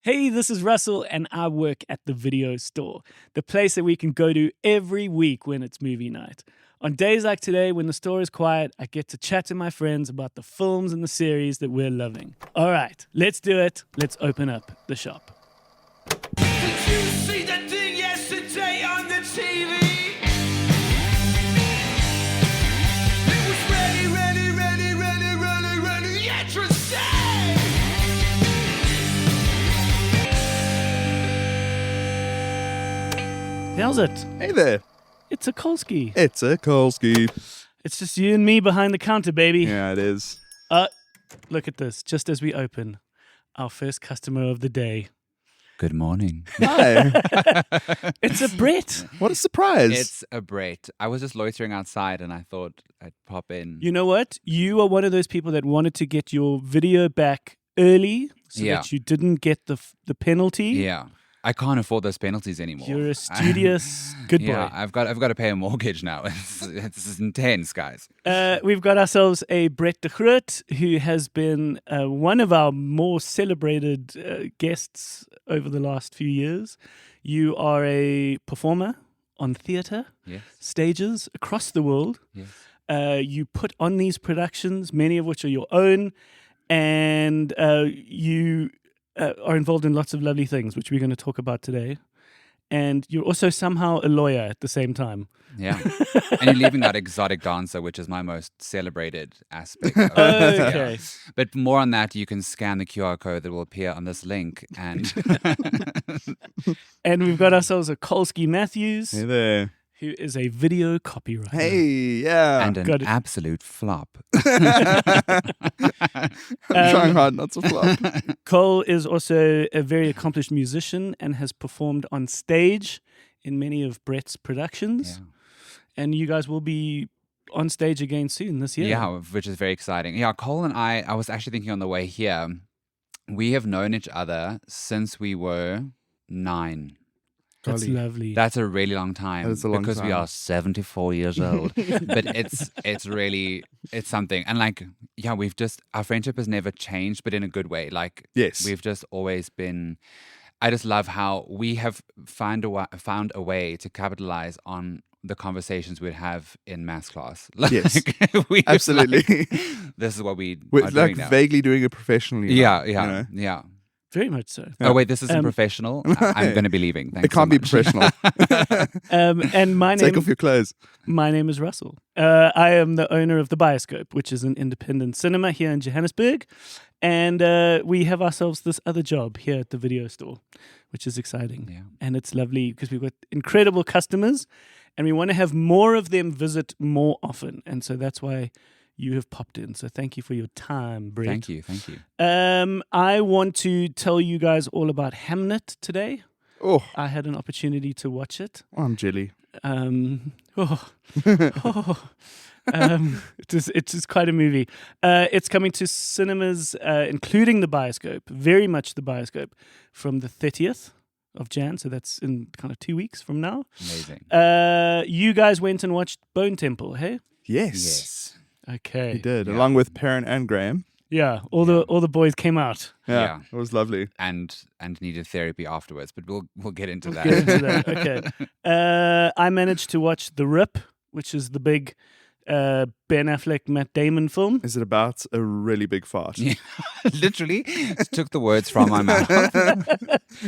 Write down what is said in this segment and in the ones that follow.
Hey, this is Russell, and I work at the video store, the place that we can go to every week when it's movie night. On days like today, when the store is quiet, I get to chat to my friends about the films and the series that we're loving. All right, let's do it. Let's open up the shop. Did you see that thing yesterday on the TV? It was ready, interesting! How's it? Hey there. It's a Kolski. It's a Kolski. It's just you and me behind the counter, baby. Yeah, it is. Look at this. Just as we open, our first customer of the day. Good morning. Hi. It's a Brett. What a surprise. It's a Brett. I was just loitering outside and I thought I'd pop in. You know what? You are one of those people that wanted to get your video back early so Yeah. that you didn't get the penalty. Yeah. I can't afford those penalties anymore. You're a studious good boy. Yeah, I've got to pay a mortgage now. It's intense, guys. We've got ourselves a Brett De Groot, who has been one of our more celebrated guests over the last few years. You are a performer on theatre Yes. stages across the world. Yes. You put on these productions, many of which are your own, and you are involved in lots of lovely things, which we're going to talk about today. And you're also somehow a lawyer at the same time. Yeah. And you're leaving out exotic dancer, which is my most celebrated aspect. Of Okay. Yeah. But more on that, you can scan the QR code that will appear on this link. And And we've got ourselves a Kolski Matthews, Hey there. who is a video copywriter. Hey, yeah. and an Got it. absolute flop. I'm trying hard not to flop. Cole is also a very accomplished musician and has performed on stage in many of Brett's productions. Yeah. And you guys will be on stage again soon this year. Yeah, which is very exciting. Yeah, Cole and I was actually thinking on the way here, we have known each other since we were 9. That's Golly. lovely. That's a really long time. That is a long because we time. are 74 years old. But it's really something. And like, yeah, our friendship has never changed, but in a good way. Like, Yes. we've just always been. I just love how we have found a way to capitalize on the conversations we'd have in maths class. Like, Yes. we've, Absolutely. like, this is what we're We're doing like now. vaguely doing it professionally. Yeah, now, yeah, you know? yeah. Very much so. Yeah. Oh wait, this isn't Um, professional. I'm going to be leaving. Thanks It can't so be much. professional. And my Take name, off your clothes. my name is Russell. I am the owner of the Bioscope, which is an independent cinema here in Johannesburg. And we have ourselves this other job here at the video store, which is exciting. Yeah. And it's lovely because we've got incredible customers and we want to have more of them visit more often. And so that's why you have popped in. So thank you for your time, Brett. Thank you, thank you. I want to tell you guys all about Hamnet today. Oh, I had an opportunity to watch it. I'm jelly. It's just quite a movie. It's coming to cinemas, including the Bioscope, very much the Bioscope, from the 30th of Jan. So that's in kind of 2 weeks from now. Amazing. You guys went and watched Bone Temple, hey? Yes. Yes. Okay. He did, Yeah. along with Perrin and Graham. Yeah, all the boys came out. Yeah. It was lovely. And needed therapy afterwards, but we'll get into that. Get into that. Okay. I managed to watch The Rip, which is the big Ben Affleck, Matt Damon film. Is it about a really big fart? Yeah. Literally took the words from my mouth.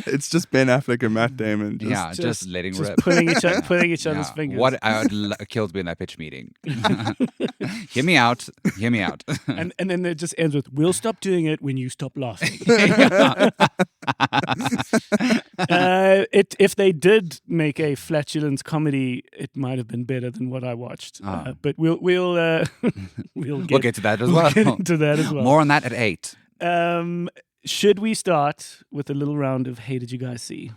It's just Ben Affleck and Matt Damon. Just letting Just rip. putting each other's Yeah. fingers. What killed me in that pitch meeting. Hear me out. Hear me out. And then it just ends with, "We'll stop doing it when you stop laughing." If they did make a flatulence comedy, it might have been better than what I watched. But we'll We'll get to that as we'll well. get into that as well. More on that at 8. Should we start with a little round of Hey, did you guys see?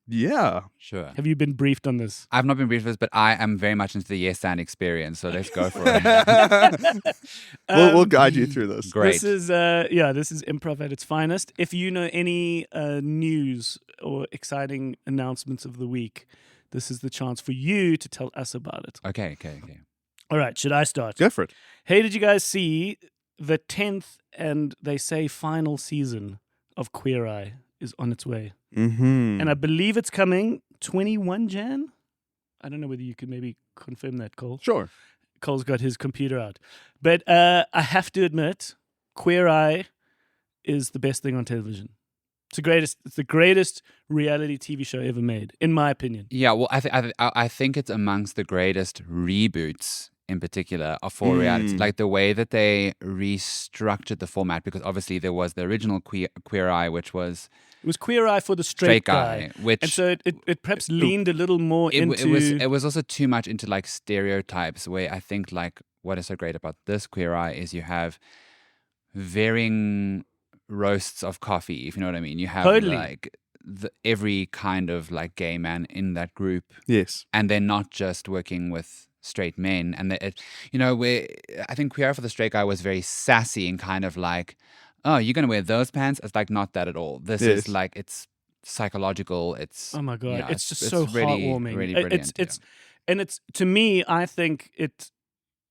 Yeah. Sure. Have you been briefed on this? I've not been briefed for this, but I am very much into the Yes and experience, so let's go for it. We'll guide you through this. Great. This is this is improv at its finest. If you know any news or exciting announcements of the week, this is the chance for you to tell us about it. Okay. All right, should I start? Go for it. Hey, did you guys see the 10th and they say final season of Queer Eye is on its way. Mm-hmm. And I believe it's coming 21 Jan. I don't know whether you could maybe confirm that, Cole. Sure. Cole's got his computer out. But I have to admit, Queer Eye is the best thing on television. It's the greatest reality TV show ever made, in my opinion. Yeah, well, I think it's amongst the greatest reboots in particular for reality. Like the way that they restructured the format, because obviously there was the original Queer Eye, which was... It was Queer Eye for the straight guy. Which... And so it perhaps leaned a little more into... It was also too much into like stereotypes, where I think like what is so great about this Queer Eye is you have varying roasts of coffee, if you know what I mean. You have like every kind of like gay man in that group. Yes. And they're not just working with straight men. And I think Queer Eye for the Straight Guy was very sassy and kind of like, oh, you're going to wear those pants? It's like not that at all. This is like, it's psychological. It's, oh my God. yeah, it's just so really, heartwarming. really brilliant. It's to me, I think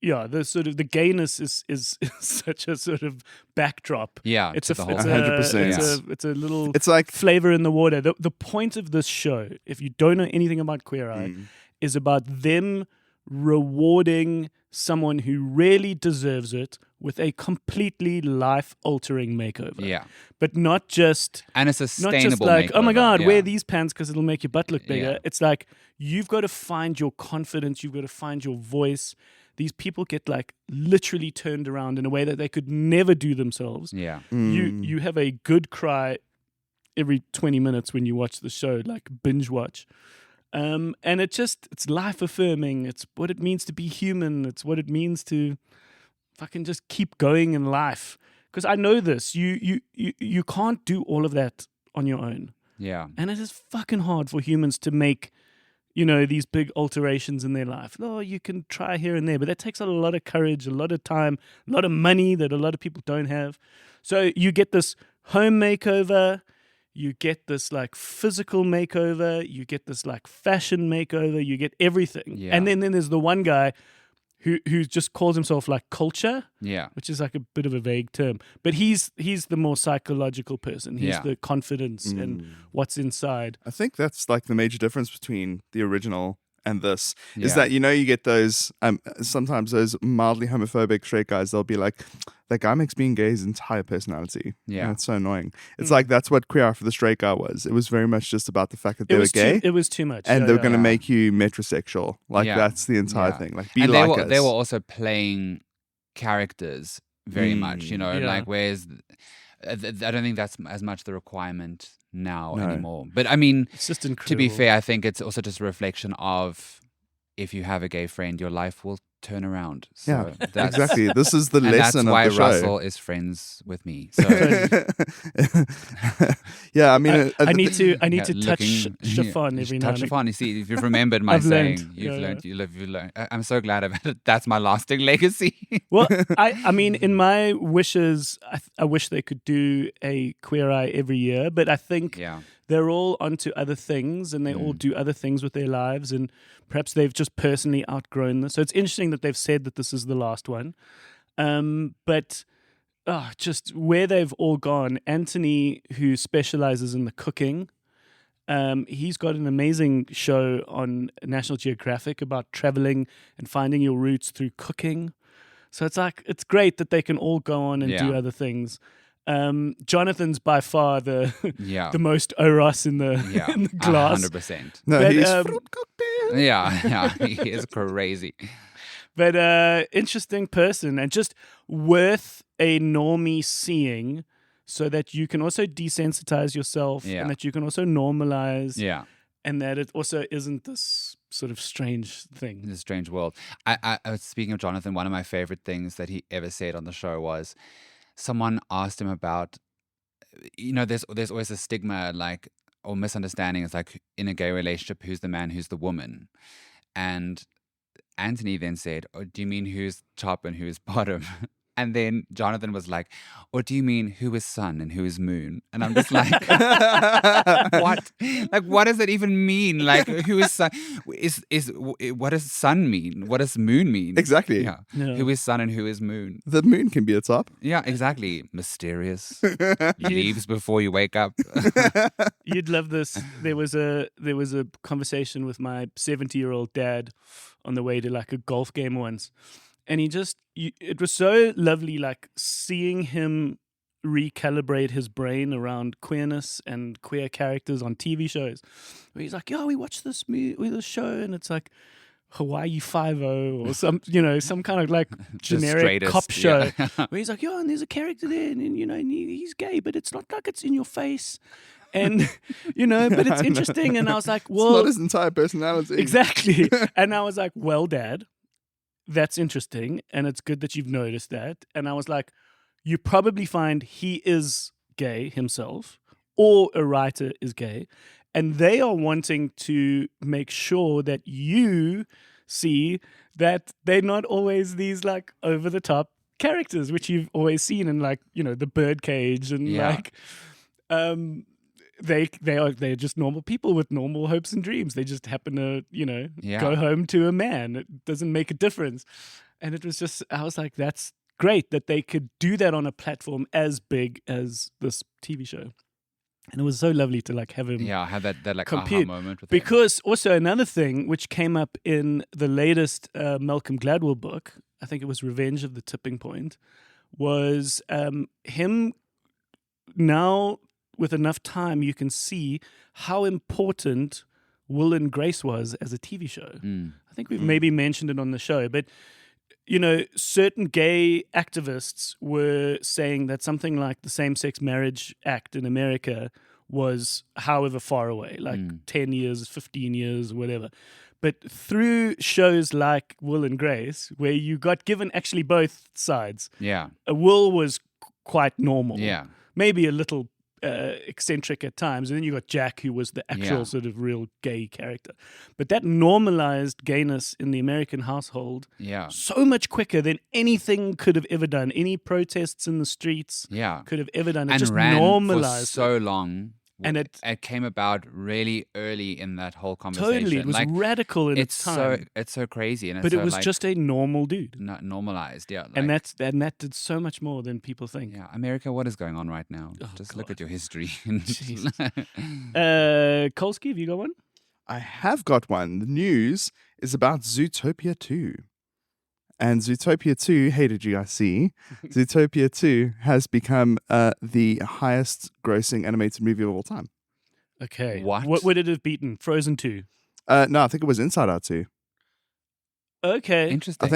the sort of the gayness is such a sort of backdrop. Yeah, it's to the whole 100%. It's a little It's like flavor in the water. The point of this show, if you don't know anything about Queer Eye, is about them rewarding someone who really deserves it with a completely life-altering makeover. Yeah. But not just... And a Not just sustainable like, oh my makeover, God, yeah. wear these pants because it'll make your butt look bigger. Yeah. It's like, you've got to find your confidence. You've got to find your voice. These people get like literally turned around in a way that they could never do themselves. Yeah. You have a good cry every 20 minutes when you watch the show, like binge watch. And it's life affirming. It's what it means to be human. It's what it means to fucking just keep going in life. Because I know this. You can't do all of that on your own. Yeah. And it is fucking hard for humans to make, these big alterations in their life. Oh, you can try here and there, but that takes a lot of courage, a lot of time, a lot of money that a lot of people don't have. So you get this home makeover, you get this like physical makeover, you get this like fashion makeover, you get everything. Yeah. And then there's the one guy who just calls himself like culture, Yeah. which is like a bit of a vague term. But he's the more psychological person. He's Yeah. the confidence and what's inside. I think that's like the major difference between the original and this is Yeah. that you get those sometimes those mildly homophobic straight guys. They'll be like, that guy makes being gay his entire personality. Yeah. And it's so annoying. It's like that's what Queer Eye for the Straight Guy was. It was very much just about the fact that they were gay. It was too much. And Yeah, they were yeah. going to make you metrosexual. Like Yeah. that's the entire Yeah. thing. Like be And like us. they were also playing characters very much, Yeah. like whereas I don't think that's as much the requirement now No. anymore. But I mean, It's just to incredible. be fair, I think it's also just a reflection of if you have a gay friend, your life will turn around. So Yeah, that's, exactly. This is the And lesson that's why of the show. Russell is friends with me. So Yeah, I mean, I need to yeah, touch chiffon every now touch and chiffon. You see, if you've remembered my I've saying, learned. you've Yeah, learned, you live, you learn. I'm so glad about it. That's my lasting legacy. Well, I mean, in my wishes, I wish they could do a Queer Eye every year, but I think Yeah. they're all onto other things and they all do other things with their lives, and perhaps they've just personally outgrown this. So it's interesting that they've said that this is the last one. But just where they've all gone, Anthony, who specializes in the cooking, he's got an amazing show on National Geographic about traveling and finding your roots through cooking. So it's great that they can all go on and do Yeah. other things. Jonathan's by far the Yeah. the most Oros in the Yeah. in the glass. 100%. no, But, he's um, fruit cocktail. Yeah. He is crazy. But interesting person and just worth a normie seeing, so that you can also desensitize yourself Yeah. and that you can also normalize, Yeah. and that it also isn't this sort of strange thing. In a strange world. I was speaking of Jonathan, one of my favorite things that he ever said on the show was someone asked him about, there's always a stigma like or misunderstanding. It's like in a gay relationship, who's the man, who's the woman? And Anthony then said, "Oh, do you mean who's top and who's bottom?" And then Jonathan was like, "Or do you mean who is sun and who is moon?" And I'm just like, "What? Like, what does that even mean? Like, who is sun? What does sun mean? What does moon mean?" Exactly. Yeah. Yeah. Who is sun and who is moon? The moon can be a top. Yeah, exactly. Mysterious. Leaves before you wake up. You'd love this. There was a conversation with my 70-year-old dad on the way to like a golf game once, and it was so lovely, like seeing him recalibrate his brain around queerness and queer characters on TV shows. Where he's like, "Yeah, we watched this show, and it's like Hawaii Five-0 or some kind of like generic straightest, cop show." yeah. Where he's like, "Yeah, and there's a character there, and he's gay, but it's not like it's in your face." And but it's interesting. And I was like, It's well, not his entire personality. exactly. And I was like, well, Dad, that's interesting, and it's good that you've noticed that. And I was like, you probably find he is gay himself, or a writer is gay, and they are wanting to make sure that you see that they're not always these like over the top characters, which you've always seen in like the Birdcage and Yeah. like they're just normal people with normal hopes and dreams. They just happen to Yeah. go home to a man. It doesn't make a difference. And it was just, I was like, that's great that they could do that on a platform as big as this TV show. And it was so lovely to like have him Yeah, I had that like aha compute. moment with him. Because also another thing which came up in the latest Malcolm Gladwell book, I think it was Revenge of the Tipping Point, was him now with enough time you can see how important Will and Grace was as a TV show. I think we've maybe mentioned it on the show, but certain gay activists were saying that something like the Same-Sex Marriage Act in America was however far away, like 10 years, 15 years, whatever. But through shows like Will and Grace, where you got given actually both sides, Yeah. Will was quite normal. Yeah. Maybe a little eccentric at times. And then you got Jack, who was the actual Yeah. sort of real gay character. But that normalized gayness in the American household Yeah. so much quicker than anything could have ever done. Any protests in the streets Yeah. could have ever done. It And just ran normalized. for so long. And it came about really early in that whole conversation. totally, it was like, radical in its it's time. it's so crazy, and But it's it was like, just a normal dude. normalized. Yeah, And like, that did so much more than people think. yeah, America, what is going on right now? Oh, Just look God. at your history. Jesus. Kolsky, have you got one? I have got one. The news is about Zootopia 2. And Zootopia 2, hey, did you guys see? Zootopia 2 has become the highest grossing animated movie of all time. Okay. What? What would it have beaten? Frozen 2. No, I think it was Inside Out 2. Okay. Interesting.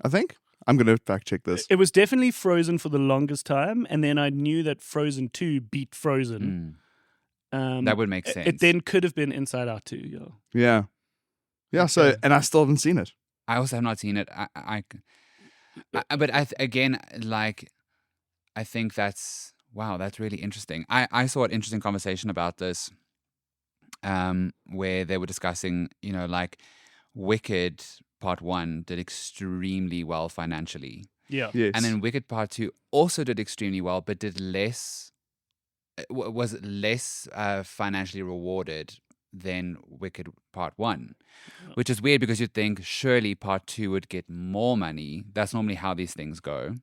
I think. I'm going to fact check this. It was definitely Frozen for the longest time, and then I knew that Frozen 2 beat Frozen. That would make sense. It then could have been Inside Out 2, yeah. Yeah. Yeah, so, Okay. and I still haven't seen it. I also have not seen it. But again, like, I think that's really interesting. I saw an interesting conversation about this, where they were discussing, like, Wicked Part 1 did extremely well financially, Yeah. Yes. and then Wicked Part 2 also did extremely well, but did less, was less financially rewarded than Wicked Part 1, which is weird because you'd think surely Part 2 would get more money. That's normally how these things go,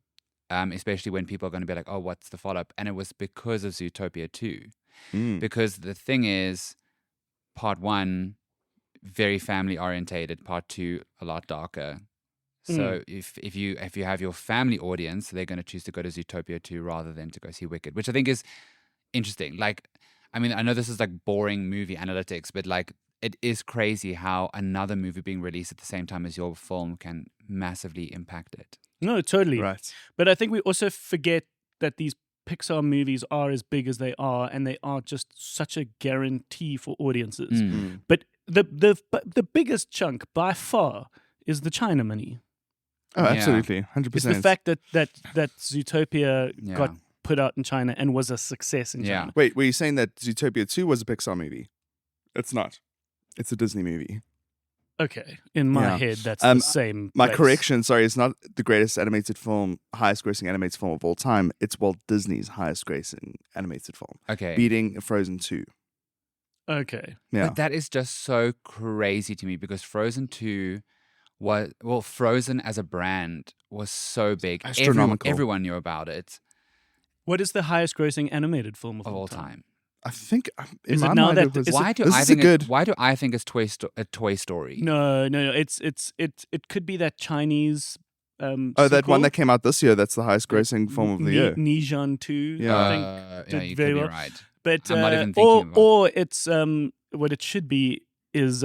especially when people are going to be like, oh, what's the follow-up? And it was because of Zootopia 2. Because the thing is, Part 1, very family-orientated. Part 2, a lot darker. So if you have your family audience, they're going to choose to go to Zootopia 2 rather than to go see Wicked, which I think is interesting. Like, I mean, I know this is like boring movie analytics, but like it is crazy how another movie being released at the same time as your film can massively impact it. No, totally. Right. But I think we also forget that these Pixar movies are as big as they are, and they are just such a guarantee for audiences. But the biggest chunk by far is the China money. Oh, Yeah. absolutely. 100%. It's the fact that Zootopia Yeah. got put out in China and was a success in Yeah. China. Wait, were you saying that Zootopia 2 was a Pixar movie? It's not. It's a Disney movie. Okay, in my Yeah. head, that's the same. My place. correction, sorry, it's not the greatest animated film, highest grossing animated film of all time. It's Walt Disney's highest grossing animated film, Okay. beating Frozen 2. Okay. Yeah. But that is just so crazy to me because Frozen 2 was, Frozen as a brand was so big. Astronomical. Everyone knew about it What is the highest grossing animated film of of all all time? time. I think in Is it my now mind that- it was. is it- Why do this I is think good. Why do I think it's a Toy Story? No. It could be that Chinese. Oh, that one sequel. that came out this year. That's the highest grossing film of the year. Nijan 2. Yeah. I think. Yeah, did you very could be well. right. But I'm not even thinking about- or it's what it should be is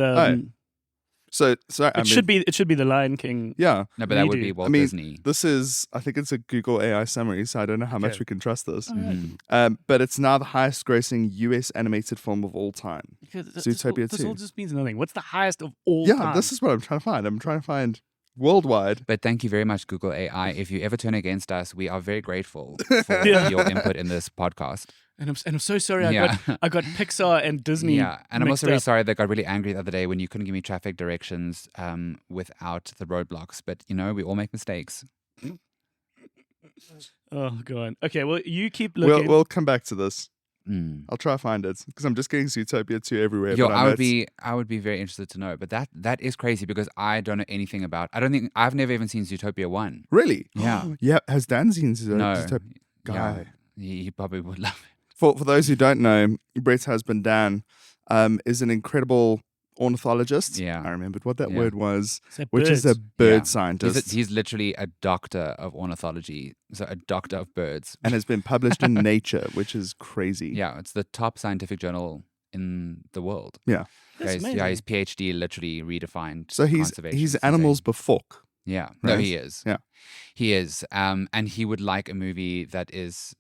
So it should be the Lion King. Yeah. No, but that would redo. be Walt I mean, Disney. This is, I think it's a Google AI summary, so I don't know how much Okay. we can trust this. Mhm. But it's now the highest grossing US animated film of all time. Because Zootopia this 2. all just means nothing. What's the highest of all Yeah, time? this is what I'm trying to find. I'm trying to find worldwide. But thank you very much, Google AI. If you ever turn against us, we are very grateful for Yeah. your input in this podcast. And I'm so sorry. Yeah. I got Pixar and Disney. Yeah, and I'm mixed also really up. sorry that I got really angry the other day when you couldn't give me traffic directions without the roadblocks. But we all make mistakes. Oh, go on. Okay, well, you keep We'll, looking. we'll come back to this. Mm. I'll try to find it because I'm just getting Zootopia 2 everywhere. Yo, but I know would it's- be very interested to know. But that is crazy because I don't know anything about. I've never even seen Zootopia 1. Really? Yeah. Yeah. Has Dan seen No, Zootopia? yeah, Guy. he probably would love it. For those who don't know, Brett's husband Dan is an incredible ornithologist. Yeah. I remembered what that Yeah. word was, Is that which is a birds? bird Yeah. scientist He's literally a doctor of ornithology, so a doctor of birds. and has been published in Nature, which is crazy. Yeah, it's the top scientific journal in the world. That's His amazing. PhD literally redefined So he's conservation. he's It's insane. animals before. Yeah, no, right? he is. Yeah. He is. And he would like a movie that is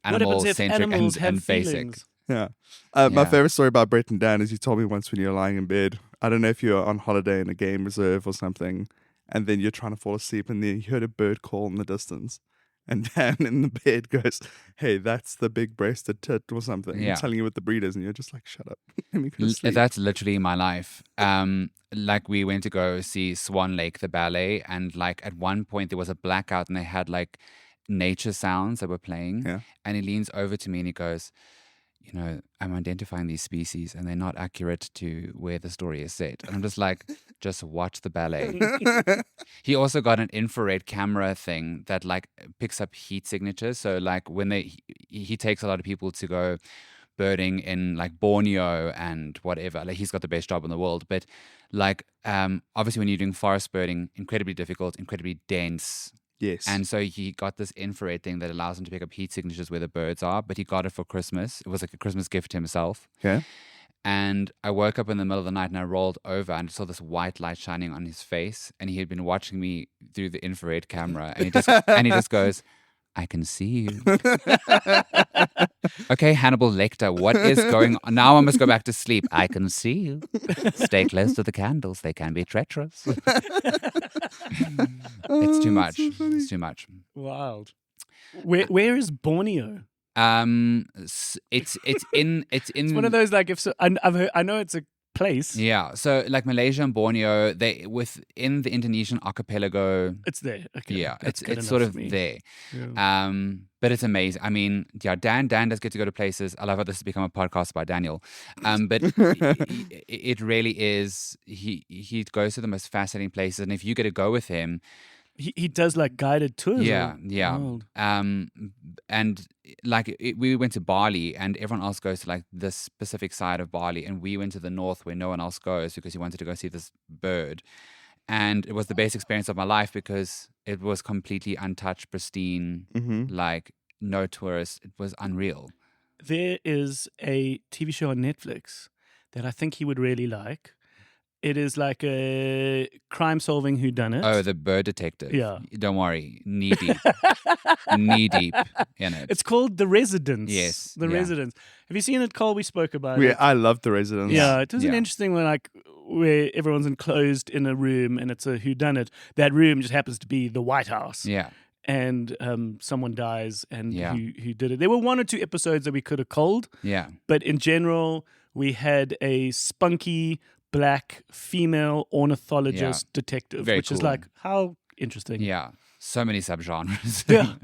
What happens animal if centric animals have and basic. feelings? Yeah. My Yeah. favorite story about Brett and Dan is you told me once when you were lying in bed. I don't know if you were on holiday in a game reserve or something, and then you're trying to fall asleep, and then you heard a bird call in the distance. And Dan in the bed goes, "Hey, that's the big breasted tit or something." Yeah. Telling you what the breed is, and you're just like, "Shut up, let me go to sleep." That's literally my life. Like we went to go see Swan Lake, the ballet, and like at one point there was a blackout, and they had like nature sounds that were playing. Yeah. And he leans over to me and he goes, I'm identifying these species and they're not accurate to where the story is set. And I'm just like, just watch the ballet. He also got an infrared camera thing that like picks up heat signatures. So like when he takes a lot of people to go birding in like Borneo and whatever. Like he's got the best job in the world. But like obviously when you're doing forest birding, incredibly difficult, incredibly dense. Yes. And so he got this infrared thing that allows him to pick up heat signatures where the birds are, but he got it for Christmas. It was like a Christmas gift to himself. Okay. And I woke up in the middle of the night and I rolled over and saw this white light shining on his face. And he had been watching me through the infrared camera. And he just goes, I can see you. Okay, Hannibal Lecter, what is going on? Now I must go back to sleep. I can see you. Stay close to the candles. They can be treacherous. It's too much. It's too much. Wild. Where is Borneo? It's in It's one of those like I've heard, I know it's a place. Yeah, so like Malaysia and Borneo, they within the Indonesian archipelago. It's there. Okay. Yeah, That's good it's sort enough of for me. there. Yeah. But it's amazing. I mean, yeah, Dan does get to go to places. I love how this has become a podcast by Daniel. But it really is. He goes to the most fascinating places, and if you get to go with him, He does like guided tours. yeah, or- yeah. Wild. And like we went to Bali, and everyone else goes to like the specific side of Bali, and we went to the north where no one else goes because he wanted to go see this bird. And it was the best experience of my life because it was completely untouched, pristine, Mm-hmm. like no tourists. It was unreal. There is a TV show on Netflix that I think he would really like. It is like a crime-solving whodunit. Oh, the bird detective. Yeah. Don't worry. Knee deep. Knee deep in it. It's called The Residence. Yes, The yeah. Residence. Have you seen it, Cole? We spoke about Yeah, it. I love The Residence. Yeah, it was an Yeah. interesting one, like where everyone's enclosed in a room and it's a whodunit. That room just happens to be the White House. Yeah. And someone dies, and Yeah. who did it? There were 1 or 2 episodes that we could have culled, Yeah. but in general, we had a spunky black female ornithologist detective, Very which is cool. like, how interesting. Yeah. So many subgenres. Yeah.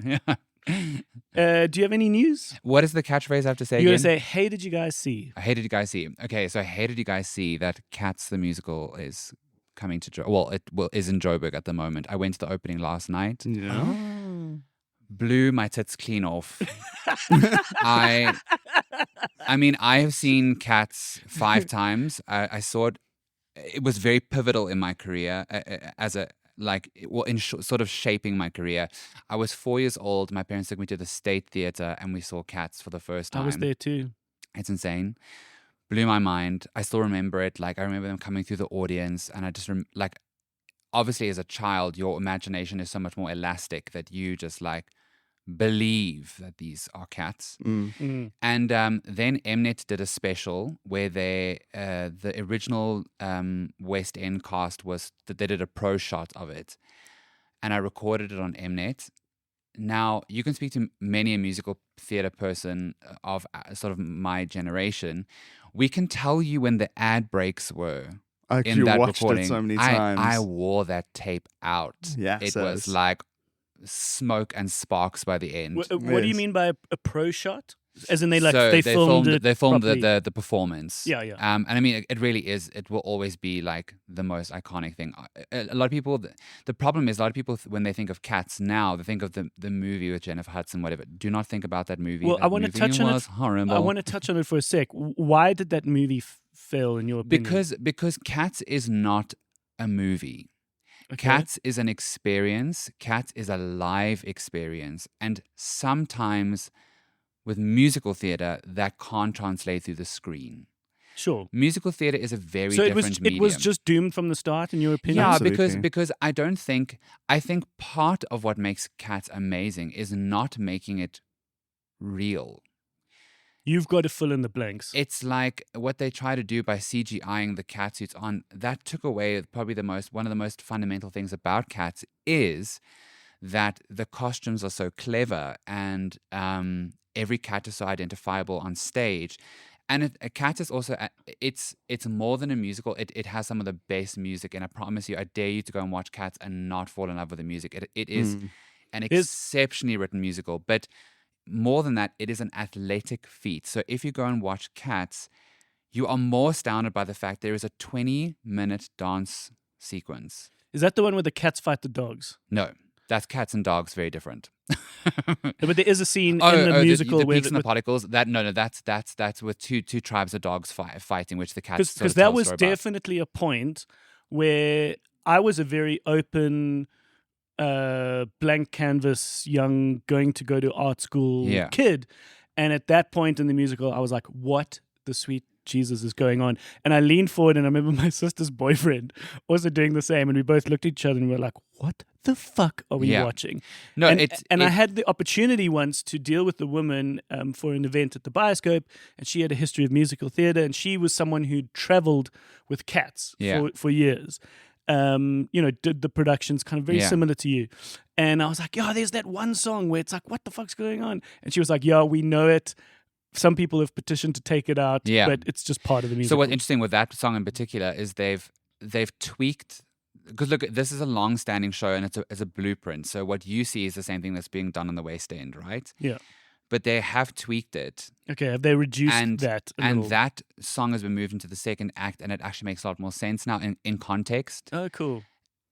Yeah. Do you have any news? What is the catchphrase I have to say You're again? going to say, hey, did you guys see? Hey, did you guys see? Okay, so hey, did you guys see that Cats the musical is coming to is in Joburg at the moment. I went to the opening last night. Yeah. Oh. Blew my tits clean off. I mean, I have seen Cats 5 times. I saw it. It was very pivotal in my career sort of shaping my career. I was 4 years old. My parents took me to the State Theatre and we saw Cats for the first time. I was there too. It's insane. Blew my mind. I still remember it. Like, I remember them coming through the audience, and I just obviously as a child, your imagination is so much more elastic that you just like believe that these are cats. Mm. And then Mnet did a special where the original West End cast they did a pro shot of it, and I recorded it on Mnet. Now, you can speak to many a musical theatre person of sort of my generation. We can tell you when the ad breaks were in You that watched recording. it so many times. I wore that tape out. Yes, It was like smoke and sparks by the end. What do you Yes. mean by a pro shot? As in they filmed it properly. the performance. Yeah, yeah. And I mean, it really is. It will always be like the most iconic thing. A lot of people. The problem is a lot of people when they think of Cats now, they think of the movie with Jennifer Hudson, whatever. Do not think about that movie. Well, That I want to movie touch on was it. horrible. I want to touch on it for a sec. Why did that movie fail, in your opinion? Because Cats is not a movie. Okay. Cats is an experience. Cats is a live experience, and sometimes with musical theatre, that can't translate through the screen. Sure. Musical theatre is a very So different medium. it was just doomed from the start, in your opinion? Yeah, Absolutely. because I think part of what makes Cats amazing is not making it real. You've got to fill in the blanks. It's like what they try to do by CGIing the cat suits on. That took away probably one of the most fundamental things about Cats is that the costumes are so clever and every cat is so identifiable on stage. And a Cat is also, it's more than a musical. It has some of the best music, and I promise you, I dare you to go and watch Cats and not fall in love with the music. It is an exceptionally written musical, but more than that, it is an athletic feat. So if you go and watch Cats, you are more astounded by the fact there is a 20-minute dance sequence. Is that the one where the cats fight the dogs? No, that's Cats and Dogs, very different. No, but there is a scene in the musical the where Peaks and the Particles. That's with two tribes of dogs fighting, which the cats. because that was definitely a point where I was a very open, blank canvas, young, going to art school kid, and at that point in the musical, I was like, "What the sweet Jesus is going on?" And I leaned forward, and I remember my sister's boyfriend also doing the same, and we both looked at each other and we were like, "What the fuck are we watching?" No, and I had the opportunity once to deal with the woman for an event at the Bioscope, and she had a history of musical theatre, and she was someone who'd traveled with cats for years. Did the productions kind of very similar to you. And I was like, "Yeah, there's that one song where it's like, what the fuck's going on?" And she was like, "Yeah, we know it. Some people have petitioned to take it out, but it's just part of the music." So what's interesting with that song in particular is they've tweaked, because look, this is a long-standing show and it's a blueprint. So what you see is the same thing that's being done on the West End, right? Yeah. But they have tweaked it. Okay, have they reduced that? And that song has been moved into the second act, and it actually makes a lot more sense now in context. Oh, cool.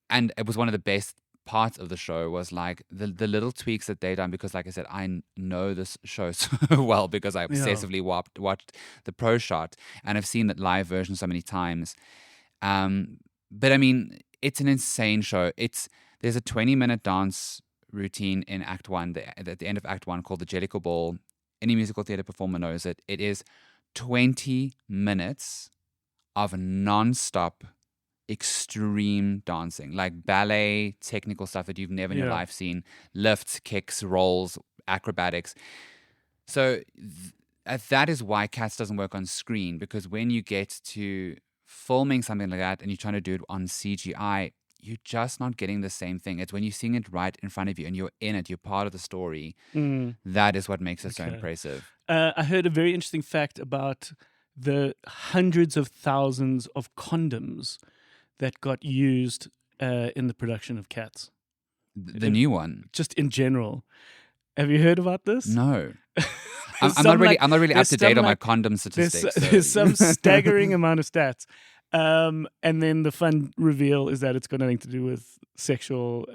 And it was one of the best parts of the show was like the little tweaks that they done, because like I said, I know this show so well because I obsessively watched the pro shot and I've seen that live version so many times. But I mean, it's an insane show. There's a 20-minute dance routine in Act 1, at the end of Act 1, called the Jellicle Ball. Any musical theatre performer knows it. It is 20 minutes of non-stop extreme dancing, like ballet, technical stuff that you've never in your life seen, lifts, kicks, rolls, acrobatics. So that is why Cats doesn't work on screen, because when you get to filming something like that and you're trying to do it on CGI, you're just not getting the same thing. It's when you sing it right in front of you and you're in it, you're part of the story. That is what makes it so impressive. I heard a very interesting fact about the hundreds of thousands of condoms that got used in the production of Cats, The new one. just in general. Have you heard about this? No. There's I'm some, not really up there's to date some, on my condom statistics. There's some staggering amount of stats. And then the fun reveal is that it's got nothing to do with sexual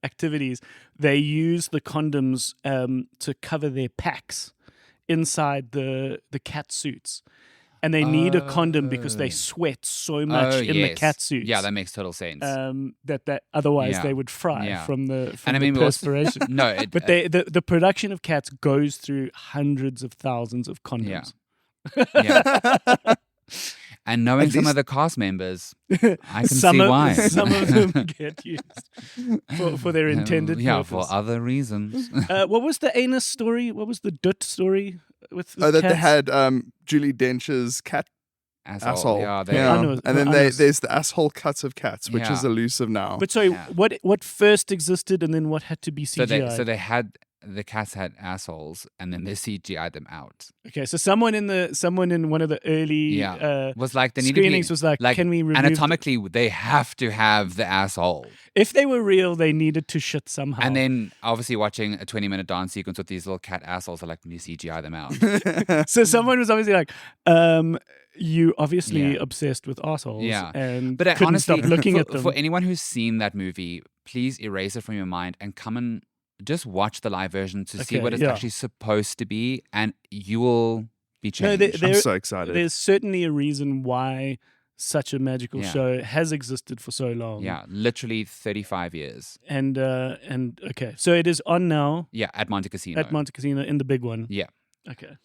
activities. They use the condoms to cover their packs inside the cat suits. And they need a condom because they sweat so much in the cat suits. Yeah, that makes total sense. That otherwise they would fry from the perspiration. But the production of Cats goes through hundreds of thousands of condoms. Yeah. And knowing some of the cast members, I can see why. Some of them get used for their intended purpose. Yeah, for other reasons. What was the anus story? What was the Dut story? With that cats? they had Julie Dench's cat asshole. Yeah, and then there's the asshole cuts of cats, which is elusive now. But sorry, what first existed and then what had to be CGI? So they had the cats had assholes, and then they CGI'd them out. Okay, so someone in one of the early was like, they screenings was like, can we remove anatomically they have to have the asshole. If they were real, they needed to shit somehow. And then obviously watching a 20-minute dance sequence with these little cat assholes, are like, can you CGI them out? So someone was obviously like, you obviously obsessed with assholes, and but couldn't honestly, stop looking at them. For anyone who's seen that movie, please erase it from your mind and come and just watch the live version to see what it's actually supposed to be, and you will be changed. I'm so excited. There's certainly a reason why such a magical show has existed for so long. Yeah, literally 35 years. And okay, so it is on now. Yeah, at Monte Casino. At Monte Casino, in the big one. Yeah. Okay.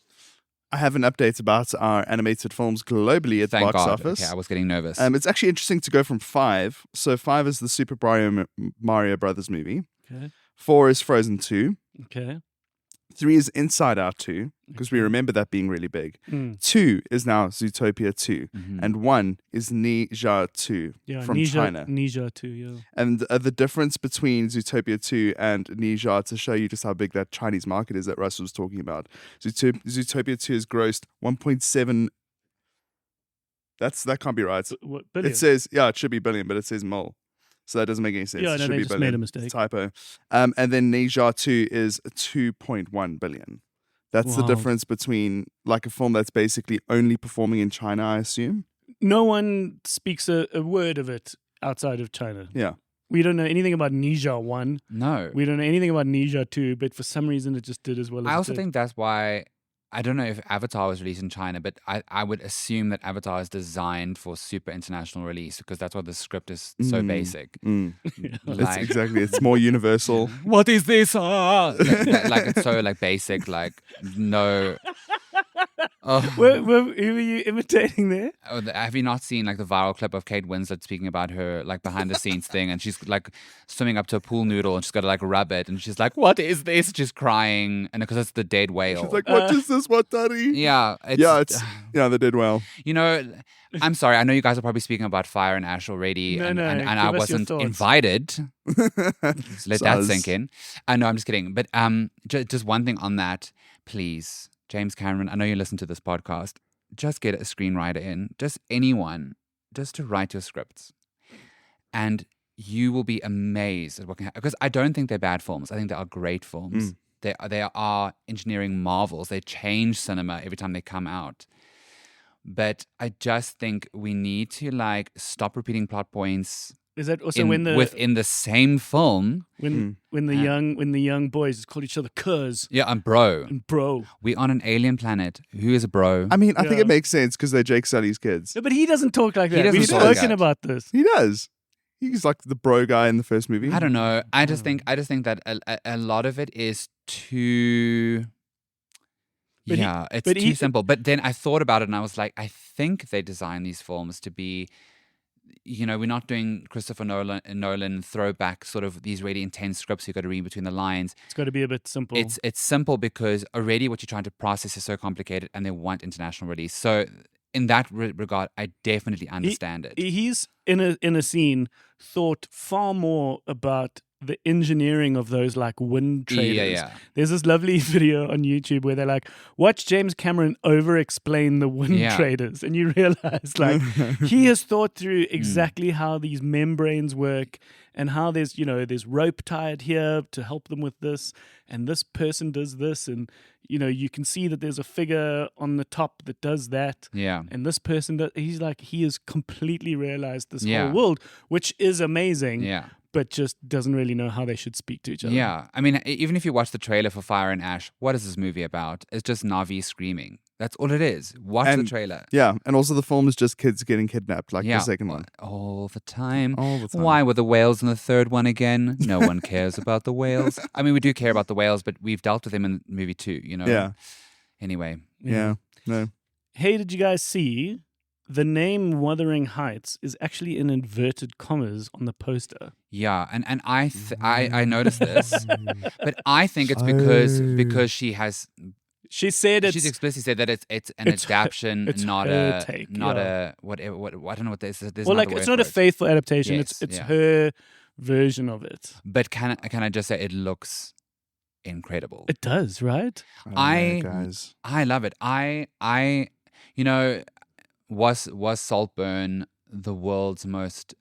I have an update about our animated films globally at the box office. Okay, I was getting nervous. It's actually interesting to go from 5. So 5 is the Super Mario Brothers movie. Okay. 4 is Frozen 2. Okay. 3 is Inside Out 2, because we remember that being really big. 2 is now Zootopia 2. And 1 is Ni Zha 2 from China. Ni Zha 2, yeah. And the difference between Zootopia 2 and Ni Zha, to show you just how big that Chinese market is that Russ was talking about. Zootopia 2 has grossed 1.7... That can't be right. What, billion? It says, it should be billion, but it says mil. So that doesn't make any sense. Yeah, it no, should they be just billion. made a mistake. Typo. And then Ni Zha 2 is 2.1 billion. That's the difference between like a film that's basically only performing in China, I assume. No one speaks a word of it outside of China. Yeah. We don't know anything about Ni Zha 1. No. We don't know anything about Ni Zha 2, but for some reason it just did as well as I also it did. think that's why, I don't know if Avatar was released in China, but I would assume that Avatar is designed for super international release, because that's why the script is so basic. Exactly. It's more universal. What is this? Like it's so like basic, like no. Who were you imitating there? Have you not seen like the viral clip of Kate Winslet speaking about her like behind the scenes thing, and she's like swimming up to a pool noodle and she's got to like rub it, and she's like, "What is this?" She's crying, and because it's the dead whale. She's like, "What is this, what, daddy?" Yeah, it's the dead whale. You know, I'm sorry. I know you guys are probably speaking about Fire and Ash already, and I wasn't invited. Let that sink in. No, I'm just kidding. But just one thing on that, please. James Cameron, I know you listen to this podcast. Just get a screenwriter in, just anyone, just to write your scripts. And you will be amazed at what can happen. Because I don't think they're bad films. I think they are great films. They are engineering marvels. They change cinema every time they come out. But I just think we need to like stop repeating plot points. Is that also within the same film? When the young boys call each other cuz. Yeah, I'm bro. Bro. We on an alien planet. Who is a bro? I mean, I think it makes sense because they're Jake Sully's kids. No, but he doesn't talk like that. We've spoken about this. He does. He's like the bro guy in the first movie. I don't know. I just think that a lot of it is too. It's too simple. But then I thought about it and I was like, I think they designed these films to be. You know, we're not doing Christopher Nolan throwback sort of these really intense scripts you've got to read between the lines. It's got to be a bit simple. It's simple because already what you're trying to process is so complicated, and they want international release. So in that regard, I definitely understand it. He's in a scene thought far more about the engineering of those like wind traders. Yeah. There's this lovely video on YouTube where they're like, watch James Cameron over-explain the wind Yeah. traders, and you realize like he has thought through exactly how these membranes work and how there's rope tied here to help them with this, and this person does this, and you can see that there's a figure on the top that does that. Yeah. And this person that he has completely realized this Yeah. whole world, which is amazing. Yeah. But just doesn't really know how they should speak to each other. Yeah. I mean, even if you watch the trailer for Fire and Ash, what is this movie about? It's just Navi screaming. That's all it is. Watch the And- trailer. Yeah, and also the film is just kids getting kidnapped, like the second one. All the time. All the time. Why were the whales in the third one again? No one cares about the whales. I mean, we do care about the whales, but we've dealt with them in movie 2, Yeah, Anyway. yeah. No. Hey, did you guys see the name Wuthering Heights is actually in inverted commas on the poster? Yeah, and I noticed this, but I think it's because she has She said she's explicitly said that it's an it's her- adaptation, it's not her a take, not yeah. a whatever. What I don't know what this is. well, like it's not a faithful adaptation. Yes, it's yeah. her version of it. But can I just say it looks incredible. It does, right? Oh, I- no, guys. I love it. Was Saltburn the world's most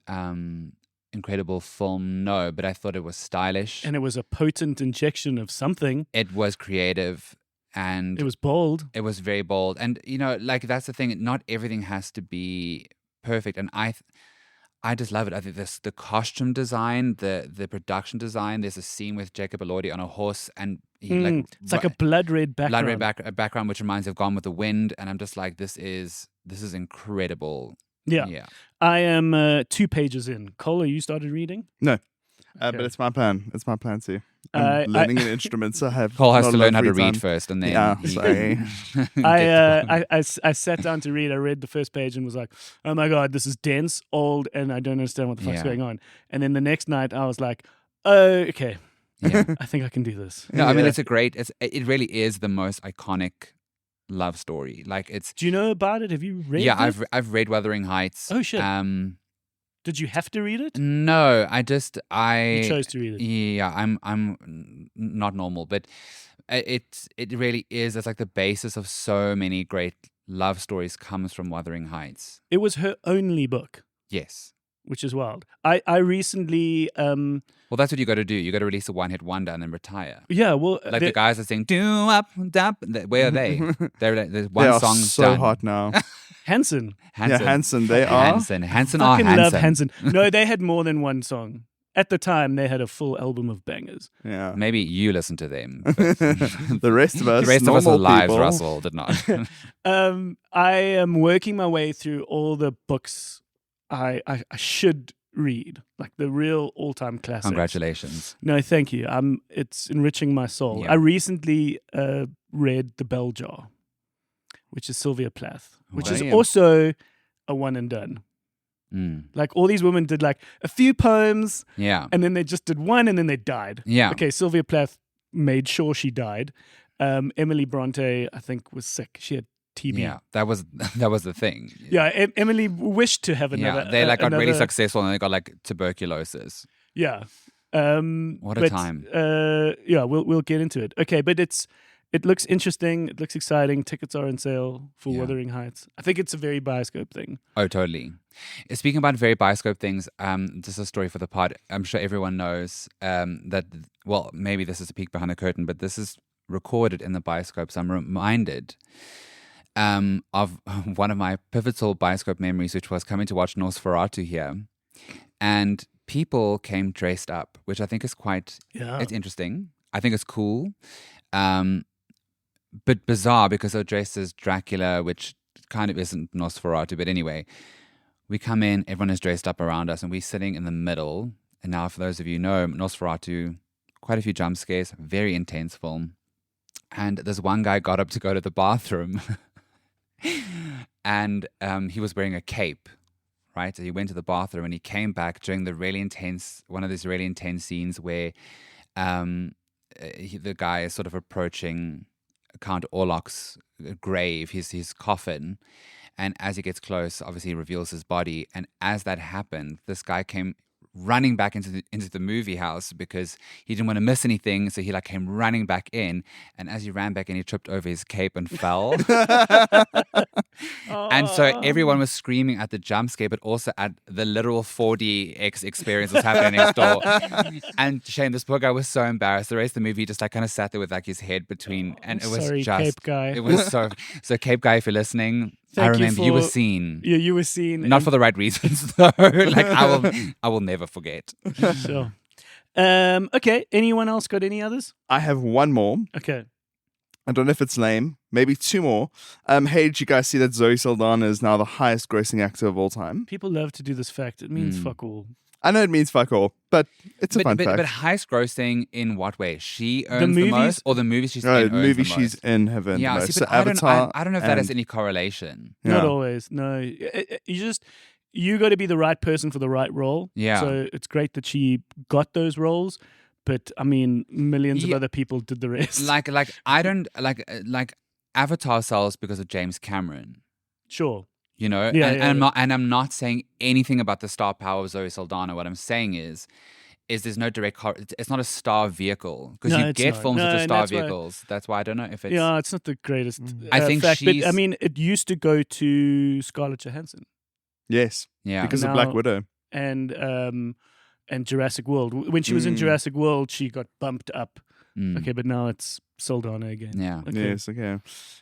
incredible film? No, but I thought it was stylish. And it was a potent injection of something. It was creative, and It was bold. it was very bold. And like that's the thing. Not everything has to be perfect. And I just love it. I think the costume design, the production design. There's a scene with Jacob Elordi on a horse, and he It's like a blood red background. blood red background, which reminds me of Gone with the Wind. And I'm just like, this is incredible. Yeah. I am 2 pages in. Cole, you started reading? But Okay. it's my plan. It's my plan too. I- I'm learning an instrument, so I have Cole has not to a lot learn of how to free read time. first, and then Yeah, he sorry. can I sat down to read. I read the first page and was like, oh my God, this is dense, old, and I don't understand what the fuck's Yeah. going on. And then the next night I was like, oh, okay, Yeah. I think I can do this. No, I mean Yeah. it really is the most iconic love story. Like it's Do you know about it? Have you read yeah, it? I've read Wuthering Heights. Oh, shit. Did you have to read it? No, I You chose to read it. yeah, I'm not normal, but it really is. It's like the basis of so many great love stories comes from Wuthering Heights. It was her only book, Yes. which is wild. I recently, Well, that's what you got to do. You got to release a one-hit wonder and then retire. yeah, well, Like the guys that sing "Do Up, Dap." Where are they? There's one They are song so done. hot now. Hanson. Hanson. Yeah, Hanson. They are. Hanson are Fucking love Hanson. Hanson. No, they had more than one song. At the time, they had a full album of bangers. Yeah. Maybe you listen to them. but The rest of us, the rest of us normal are lives, people, Russell did not. I am working my way through all the books I should read, like the real all-time classics. Congratulations. No, thank you. It's enriching my soul. Yeah. I recently read The Bell Jar, which is Sylvia Plath, which is Damn. also a one and done. Mm. Like all these women did like a few poems Yeah. and then they just did one and then they died. Yeah. Okay, Sylvia Plath made sure she died. Emily Bronte, I think, was sick. She had TB. Yeah. That was the thing. Yeah, Emily wished to have another. Yeah. They got really another- successful and they got like tuberculosis. Yeah. What a but, time. Yeah, we'll get into it. Okay, but it looks interesting. It looks exciting. Tickets are on sale for Yeah. Wuthering Heights. I think it's a very Bioscope thing. Oh, totally. Speaking about very Bioscope things, this is a story for the pod. I'm sure everyone knows that, well, maybe this is a peek behind the curtain, but this is recorded in the Bioscope. So I'm reminded of one of my pivotal Bioscope memories, which was coming to watch Nosferatu here. And people came dressed up, which I think is quite, Yeah. it's interesting. I think it's cool. But bizarre because they're dressed as Dracula, which kind of isn't Nosferatu. But anyway, we come in, everyone is dressed up around us, and we're sitting in the middle. And now, for those of you who know, Nosferatu, quite a few jump scares, very intense film. And this one guy got up to go to the bathroom, and he was wearing a cape, right? So he went to the bathroom, and he came back during one of these really intense scenes where the guy is sort of approaching Count Orlok's grave, his coffin, and as he gets close, obviously he reveals his body. And as that happened, this guy came running back into the movie house because he didn't want to miss anything. So he like came running back in, and as he ran back in, he tripped over his cape and fell. And so everyone was screaming at the jump scare, but also at the literal 4DX experience that's happening next door. And Shane, this poor guy was so embarrassed. The rest of the movie just like kind of sat there with like his head between, and it was Sorry, just Cape Guy. It was so Cape Guy, if you're listening, I Thank you remember you were for- seen. Yeah, you were seen. Not for the right reasons though. Like I will never forget. Sure. Okay. Anyone else got any others? I have one more. Okay. I don't know if it's lame. Maybe two more. Hey, did you guys see that Zoe Saldana is now the highest grossing actor of all time? People love to do this fact. It means fuck all. I know it means fuck all, but it's a fun fact. But highest grossing in what way? She earns the movies- most, or the movies she's No, in the earns movie the she's most? in have earned the Yeah, most. see, So but I Avatar don't know if that has and- any correlation. Not Yeah. always. No. You got to be the right person for the right role. Yeah. So it's great that she got those roles, but I mean, millions of Yeah. other people did the rest. Like I don't like Avatar sells because of James Cameron. Sure. You know, Yeah, and, yeah, I'm not saying anything about the star power of Zoe Saldana. What I'm saying is there's no direct. It's not a star vehicle because No, you it's get not. films No, with the and star that's why- vehicles. That's why I don't know if it's. Yeah, it's not the greatest. I think fact, but I she's- mean, it used to go to Scarlett Johansson Yes, Yeah. because of Now- Black Widow. and Jurassic World. When she was in Jurassic World, she got bumped up. Mm. Okay, but now it's Saldana again. Yeah. Okay. Yes, okay.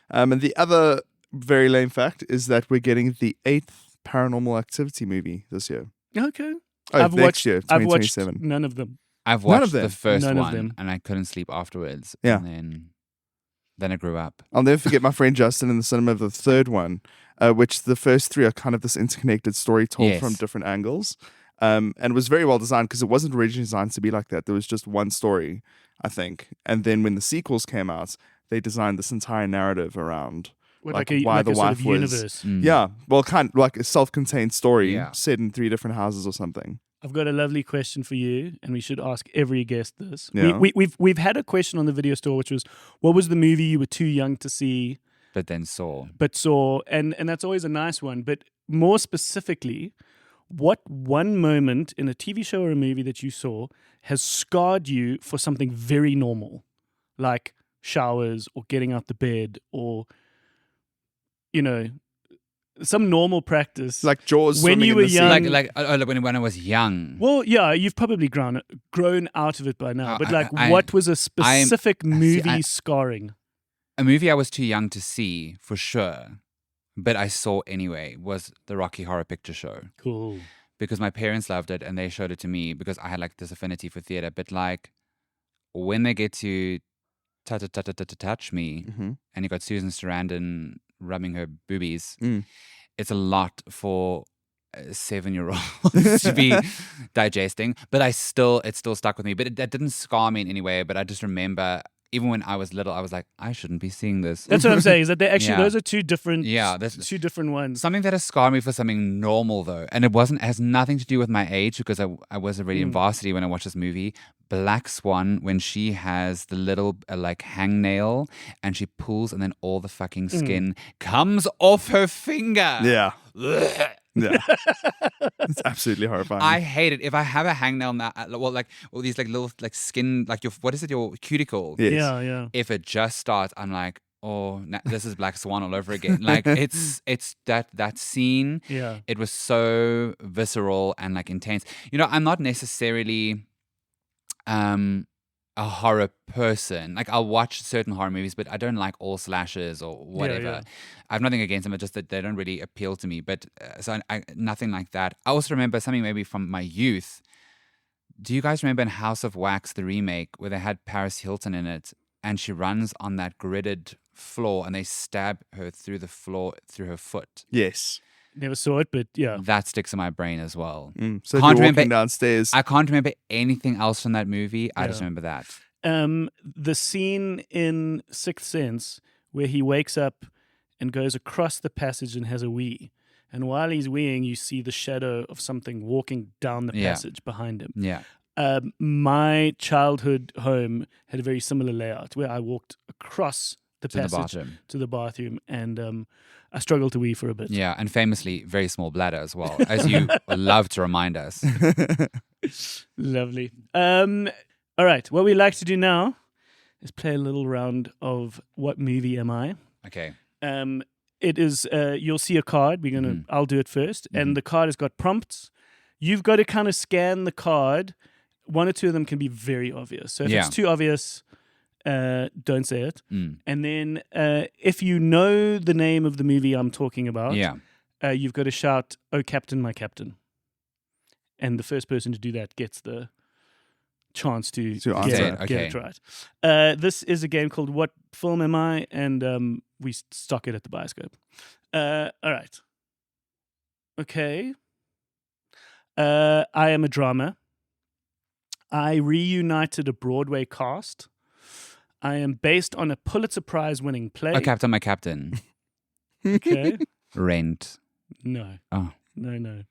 And the other very lame fact is that we're getting the 8th Paranormal Activity movie this year. Okay. Oh, next year, I've watched 2027. none of them. I've None of watched the them. first None of one them. and I couldn't sleep afterwards. Yeah. And then I grew up. I'll never forget my friend Justin in the cinema of the third one, which the first three are kind of this interconnected story told Yes. from different angles. And it was very well designed because it wasn't originally designed to be like that. There was just one story, I think. And then when the sequels came out, they designed this entire narrative around Like why a the sort wife of was. universe. Mm. Yeah, well, kind of like a self-contained story Yeah. set in 3 different houses or something. I've got a lovely question for you, and we should ask every guest this. Yeah. We've had a question on the video store, which was, what was the movie you were too young to see But then saw. but saw? And that's always a nice one. But more specifically, what one moment in a TV show or a movie that you saw has scarred you for something very normal, like showers or getting out the bed or, some normal practice. Like Jaws When swimming you in were the sea. young- Like when I was young. Well, yeah, you've probably grown out of it by now. But I- what was a specific movie I- scarring? A movie I was too young to see, for sure, but I saw anyway, was the Rocky Horror Picture Show. Cool. Because my parents loved it and they showed it to me because I had like this affinity for theater. But like when they get to touch me Mhm. and you got Susan Sarandon rubbing her boobies, Mm. it's a lot for a 7-year-old to be digesting. But it still stuck with me. But that didn't scar me in any way. But I just remember, even when I was little, I was like, I shouldn't be seeing this. That's what I'm saying. Is that they actually Yeah. those are two different two different ones. Something that has scarred me for something normal though, and it has nothing to do with my age because I was already in varsity when I watched this movie. Black Swan, when she has the little like hangnail and she pulls and then all the fucking skin comes off her finger. Yeah. Yeah. It's absolutely horrifying. I hate it. If I have a hangnail now, all these like little like skin, like your cuticle. Yes. Yeah. If it just starts, I'm like, oh, this is Black Swan all over again. Like it's that scene. Yeah. It was so visceral and like intense. I'm not necessarily a horror person. Like I'll watch certain horror movies, but I don't like all slashers or whatever. yeah. I have nothing against them, it's just that they don't really appeal to me. But so I nothing like that. I also remember something maybe from my youth. Do you guys remember in House of Wax, the remake, where they had Paris Hilton in it and she runs on that gridded floor and they stab her through the floor through her foot? Yes. Never saw it, but yeah. That sticks in my brain as well. So if Can't you're remember- walking downstairs. I can't remember anything else from that movie. I just Yeah. remember that. The scene in Sixth Sense where he wakes up and goes across the passage and has a wee. And while he's weeing, you see the shadow of something walking down the Yeah. passage behind him. Yeah. My childhood home had a very similar layout where I walked across the To the passage bathroom. to the bathroom, and I struggled to wee for a bit. Yeah, and famously, very small bladder as well, as you love to remind us. Lovely. All right. What we like to do now is play a little round of What Movie Am I? Okay. It is, you'll see a card. I'll do it first. Mhm. And the card has got prompts. You've got to kind of scan the card. One or two of them can be very obvious. So if Yeah. it's too obvious, don't say it. Mm. And then if you know the name of the movie I'm talking about, Yeah. you've got to shout, "Oh, Captain, my Captain." And the first person to do that gets the chance to To get, answer. it, get it Okay. right. This is a game called What Film Am I? And we stock it at the Bioscope. All right. Okay. I am a drama. I reunited a Broadway cast. I am based on a Pulitzer Prize winning play. Oh, Captain, my Captain. Okay. Rent. No. Oh. No.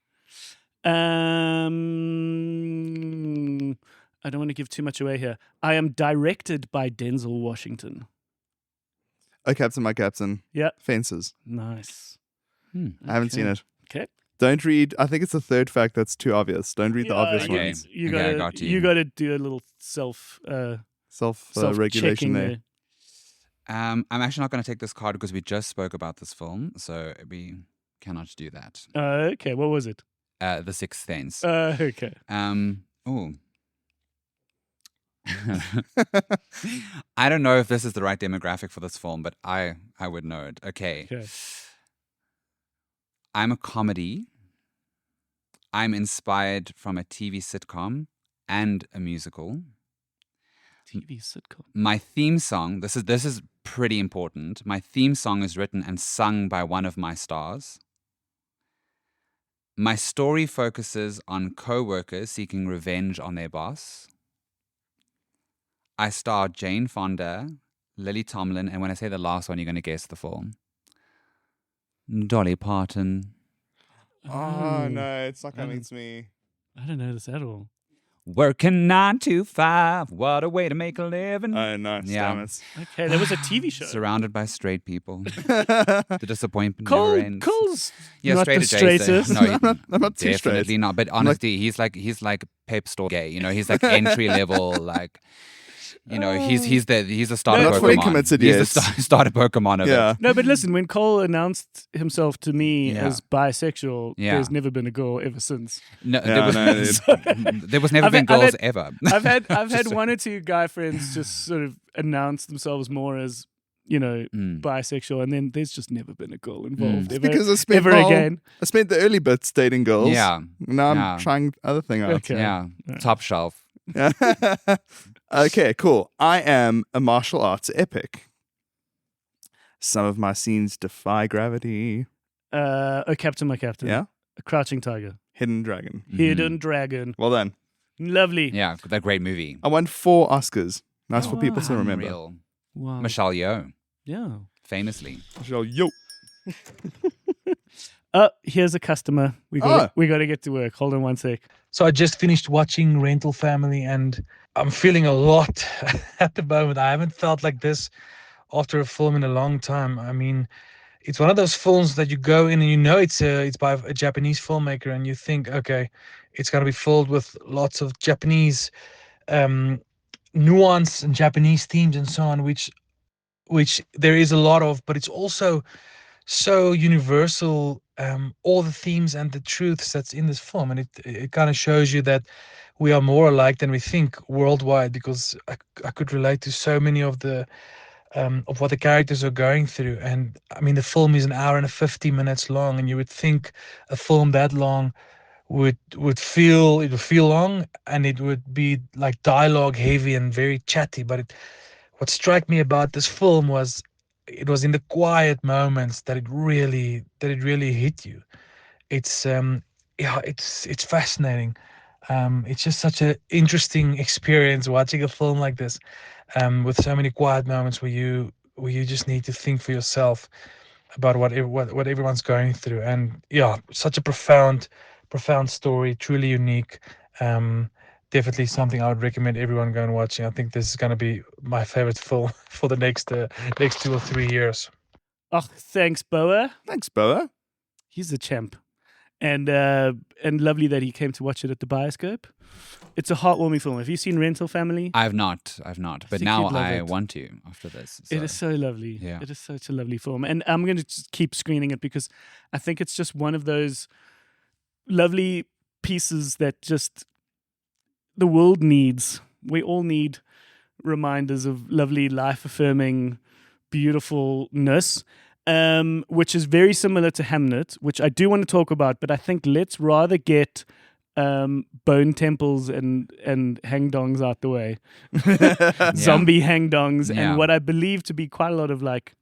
I don't want to give too much away here. I am directed by Denzel Washington. Oh, Captain, my Captain. Yeah. Fences. Nice. I haven't seen it. Okay. Don't read. I think it's the third fact that's too obvious. Don't read the obvious okay. ones. You Okay, I gotta, got you. you gotta do a little self Self-regulation checking there. I'm actually not going to take this card because we just spoke about this film, so we cannot do that. Okay, what was it? The Sixth Sense. Okay. Oh. I don't know if this is the right demographic for this film, but I would know it. Okay. I'm a comedy. I'm inspired from a TV sitcom and a musical. TV sitcom. My theme song, this is pretty important. My theme song is written and sung by one of my stars. My story focuses on co-workers seeking revenge on their boss. I star Jane Fonda, Lily Tomlin, and when I say the last one, you're going to guess the film. Dolly Parton. Oh, no. It's not coming to me. I don't know this at all. Working 9 to 5. What a way to make a living. Oh, nice. Yeah. Damn it. Okay, there was a TV show. Surrounded by straight people. The disappointment never ends. Cole's Yeah, not straight the straightest. straightest. No, I'm not too straight. definitely not. But honestly, he's like Pep Store gay. You know, he's like entry level. Like, you know, he's a starter Not Pokemon. fully committed He's yet. the starter Pokemon of Yeah. it. No, but listen, when Cole announced himself to me Yeah. as bisexual, Yeah. there's never been a girl ever since. No, Yeah, there was never I've been had- I've girls had- ever. I've had one or two guy friends just sort of announce themselves more as, you know, bisexual, and then there's just never been a girl involved ever, Because I spent ever the whole- again. I spent the early bits dating girls. Yeah. Now I'm Yeah. trying other thing out. Okay. Yeah, top shelf. Okay, cool. I am a martial arts epic. Some of my scenes defy gravity. Oh, Captain, my Captain. Yeah. A Crouching Tiger. Hidden Dragon. Hidden Dragon. Well done. Lovely. Yeah, that great movie. I won 4 Oscars. Nice for people to remember. Unreal. Wow. Michelle Yeoh, Yeah. famously. Yo. Oh, here's a customer. We got to get to work. Hold on one sec. So I just finished watching Rental Family and I'm feeling a lot at the moment. I haven't felt like this after a film in a long time. I mean, it's one of those films that you go in and you know it's by a Japanese filmmaker and you think, okay, it's going to be filled with lots of Japanese nuance and Japanese themes and so on, which there is a lot of, but it's also so universal, all the themes and the truths that's in this film, and it kind of shows you that we are more alike than we think worldwide, because I could relate to so many of the of what the characters are going through. And I mean, the film is 1 hour and 50 minutes long, and you would think a film that long would feel long, and it would be like dialogue heavy and very chatty. But what struck me about this film was it was in the quiet moments that it really hit you. It's it's fascinating. It's just such an interesting experience watching a film like this, with so many quiet moments where you just need to think for yourself about what everyone's going through. And yeah, such a profound story, truly unique. Definitely something I would recommend everyone go and watching. I think this is going to be my favorite film for the next 2 or 3 years. Oh, thanks, Boa. Thanks, Boa. He's a champ. and lovely that he came to watch it at the Bioscope. It's a heartwarming film. Have you seen Rental Family? I've not. But think now you'd love I it. want to after this. It is so lovely. Yeah. It is such a lovely film. And I'm going to just keep screening it because I think it's just one of those lovely pieces that just the world needs. We all need reminders of lovely, life-affirming, beautifulness, which is very similar to Hamnet, which I do want to talk about, but I think let's rather get bone temples and hangdongs out the way. Zombie hangdongs Yeah. and what I believe to be quite a lot of like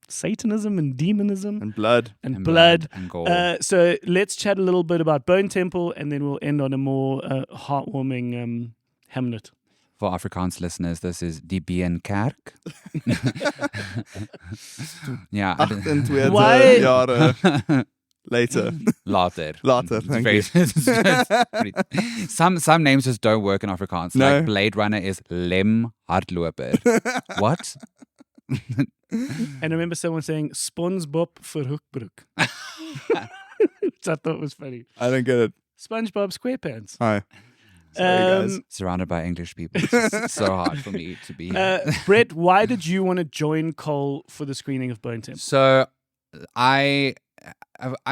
Satanism and demonism And blood. and blood. and gore. So let's chat a little bit about Bone Temple and then we'll end on a more heartwarming Hamnet. For Afrikaans listeners, this is Die Beenkerk. Yeah. 28 Why- jaren later. Later. Later, It's thank very- you. it's pretty- some names just don't work in Afrikaans. No. Like Blade Runner is Lem Hardloper. What? And I remember someone saying SpongeBob for Hoekbroek. Which I thought was funny. I don't get it. SpongeBob SquarePants. Hi. Sorry, guys. Surrounded by English people. It's so hard for me to be. Brett, why did you want to join Cole for the screening of Bone Temple? So I've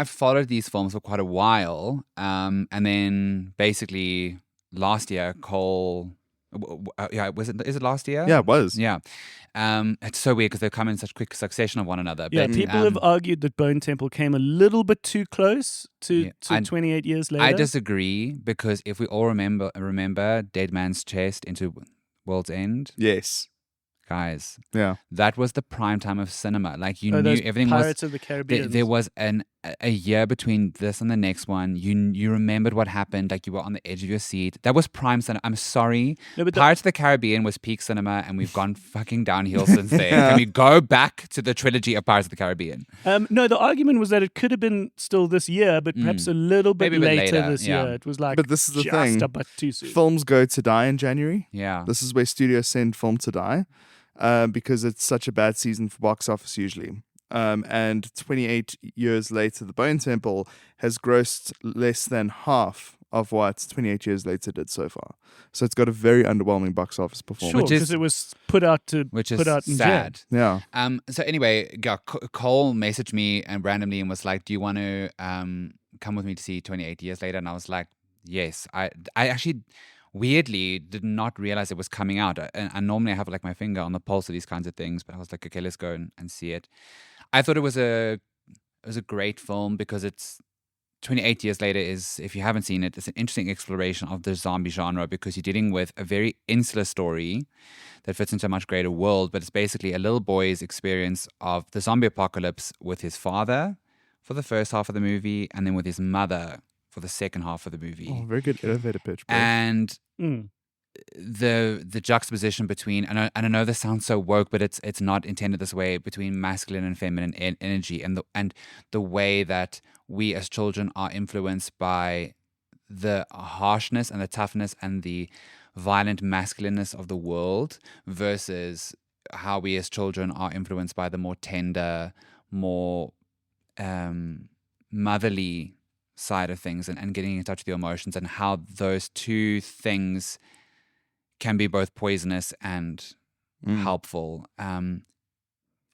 followed these films for quite a while, and then basically last year, Cole. Is it last year? Yeah, it was. Yeah. It's so weird because they come in such quick succession of one another. Yeah, but, people have argued that Bone Temple came a little bit too close to 28 years later. I disagree because if we all remember Dead Man's Chest into World's End, Yes. guys, Yeah. that was the prime time of cinema. Like you knew those everything was. Pirates of the Caribbean. There was a year between this and the next one. You remembered what happened. Like you were on the edge of your seat. That was prime cinema. I'm sorry. No, but Pirates of the Caribbean was peak cinema, and we've gone fucking downhill since then. Can we go back to the trilogy of Pirates of the Caribbean? no, the argument was that it could have been still this year, but perhaps a little bit Maybe a bit later, later, this yeah. year. It was like But this is the just thing. a bit too soon. Films go to die in January. Yeah. This is where studios send film to die because it's such a bad season for box office usually. And 28 years later, The Bone Temple has grossed less than half of what 28 years later did so far. So it's got a very underwhelming box office performance. Sure, Which is- because it was put out to Which is put out in sad. Yeah. So anyway, Cole messaged me and randomly and was like, "Do you want to come with me to see 28 Years Later?" And I was like, "Yes." I actually weirdly did not realize it was coming out. And normally I have like my finger on the pulse of these kinds of things, but I was like, "Okay, let's go and see it." I thought it was a great film because it's 28 Years Later is, if you haven't seen it, it's an interesting exploration of the zombie genre because you're dealing with a very insular story that fits into a much greater world, but it's basically a little boy's experience of the zombie apocalypse with his father for the first half of the movie and then with his mother for the second half of the movie. Oh, very good elevator pitch. Bro. And Jan. the juxtaposition between, and I know this sounds so woke, but it's not intended this way, between masculine and feminine energy and the way that we as children are influenced by the harshness and the toughness and the violent masculineness of the world versus how we as children are influenced by the more tender, more motherly side of things and getting in touch with your emotions and how those two things can be both poisonous and helpful.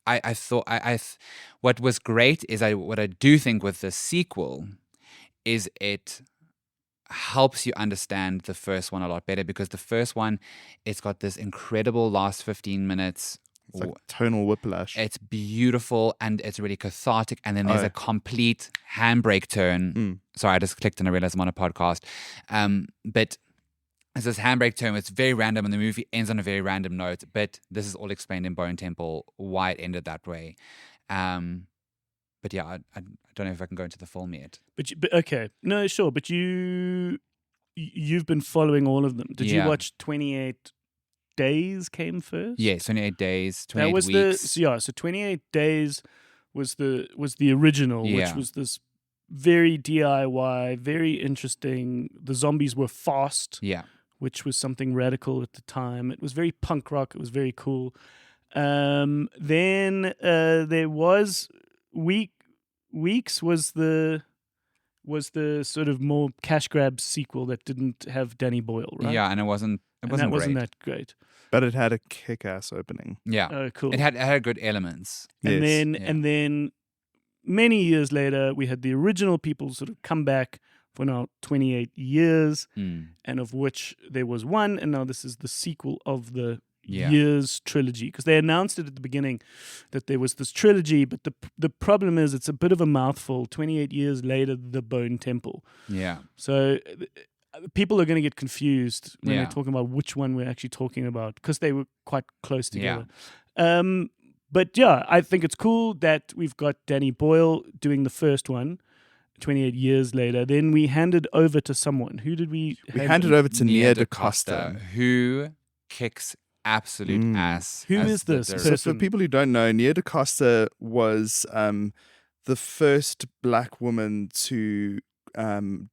I thought what was great is what I do think with the sequel is it helps you understand the first one a lot better because the first one, it's got this incredible last 15 minutes. It's like tonal whiplash. It's beautiful and it's really cathartic. And then there's a complete handbrake turn. Sorry, I just clicked and I realized I'm on a podcast. But it's this handbrake turn. It's very random and the movie ends on a very random note. But this is all explained in Bone Temple, why it ended that way. But yeah, I don't know if I can go into the film yet. But okay, no, sure. But you've been following all of them. Did you Yeah. watch 28 Days came first? Yes, 28 days, 28 that was weeks. So 28 Days was the original, which Yeah. was this very DIY, very interesting. The zombies were fast, Yeah. which was something radical at the time. It was very punk rock. It was very cool. Then there was Weeks was the was the sort of more cash grab sequel that didn't have Danny Boyle, right? Yeah, and it wasn't and great. that wasn't that great. But it had a kick-ass opening. Yeah. Oh, cool. It had good elements. and Yes. then many years later, we had the original people sort of come back for now 28 years, Mm. and of which there was one, and now this is the sequel of the Yeah. Years trilogy, because they announced it at the beginning that there was this trilogy, but the problem is it's a bit of a mouthful. 28 years later, the Bone Temple. Yeah. So people are going to get confused when Yeah. they're talking about which one we're actually talking about, because they were quite close Yeah. together. But yeah, I think it's cool that we've got Danny Boyle doing the first one 28 years later. Then we handed over to someone. Who did we We hand handed over to Nia Da DaCosta. who kicks absolute ass. Who as is the this director. So person? for people who don't know, Nia DaCosta was the first black woman to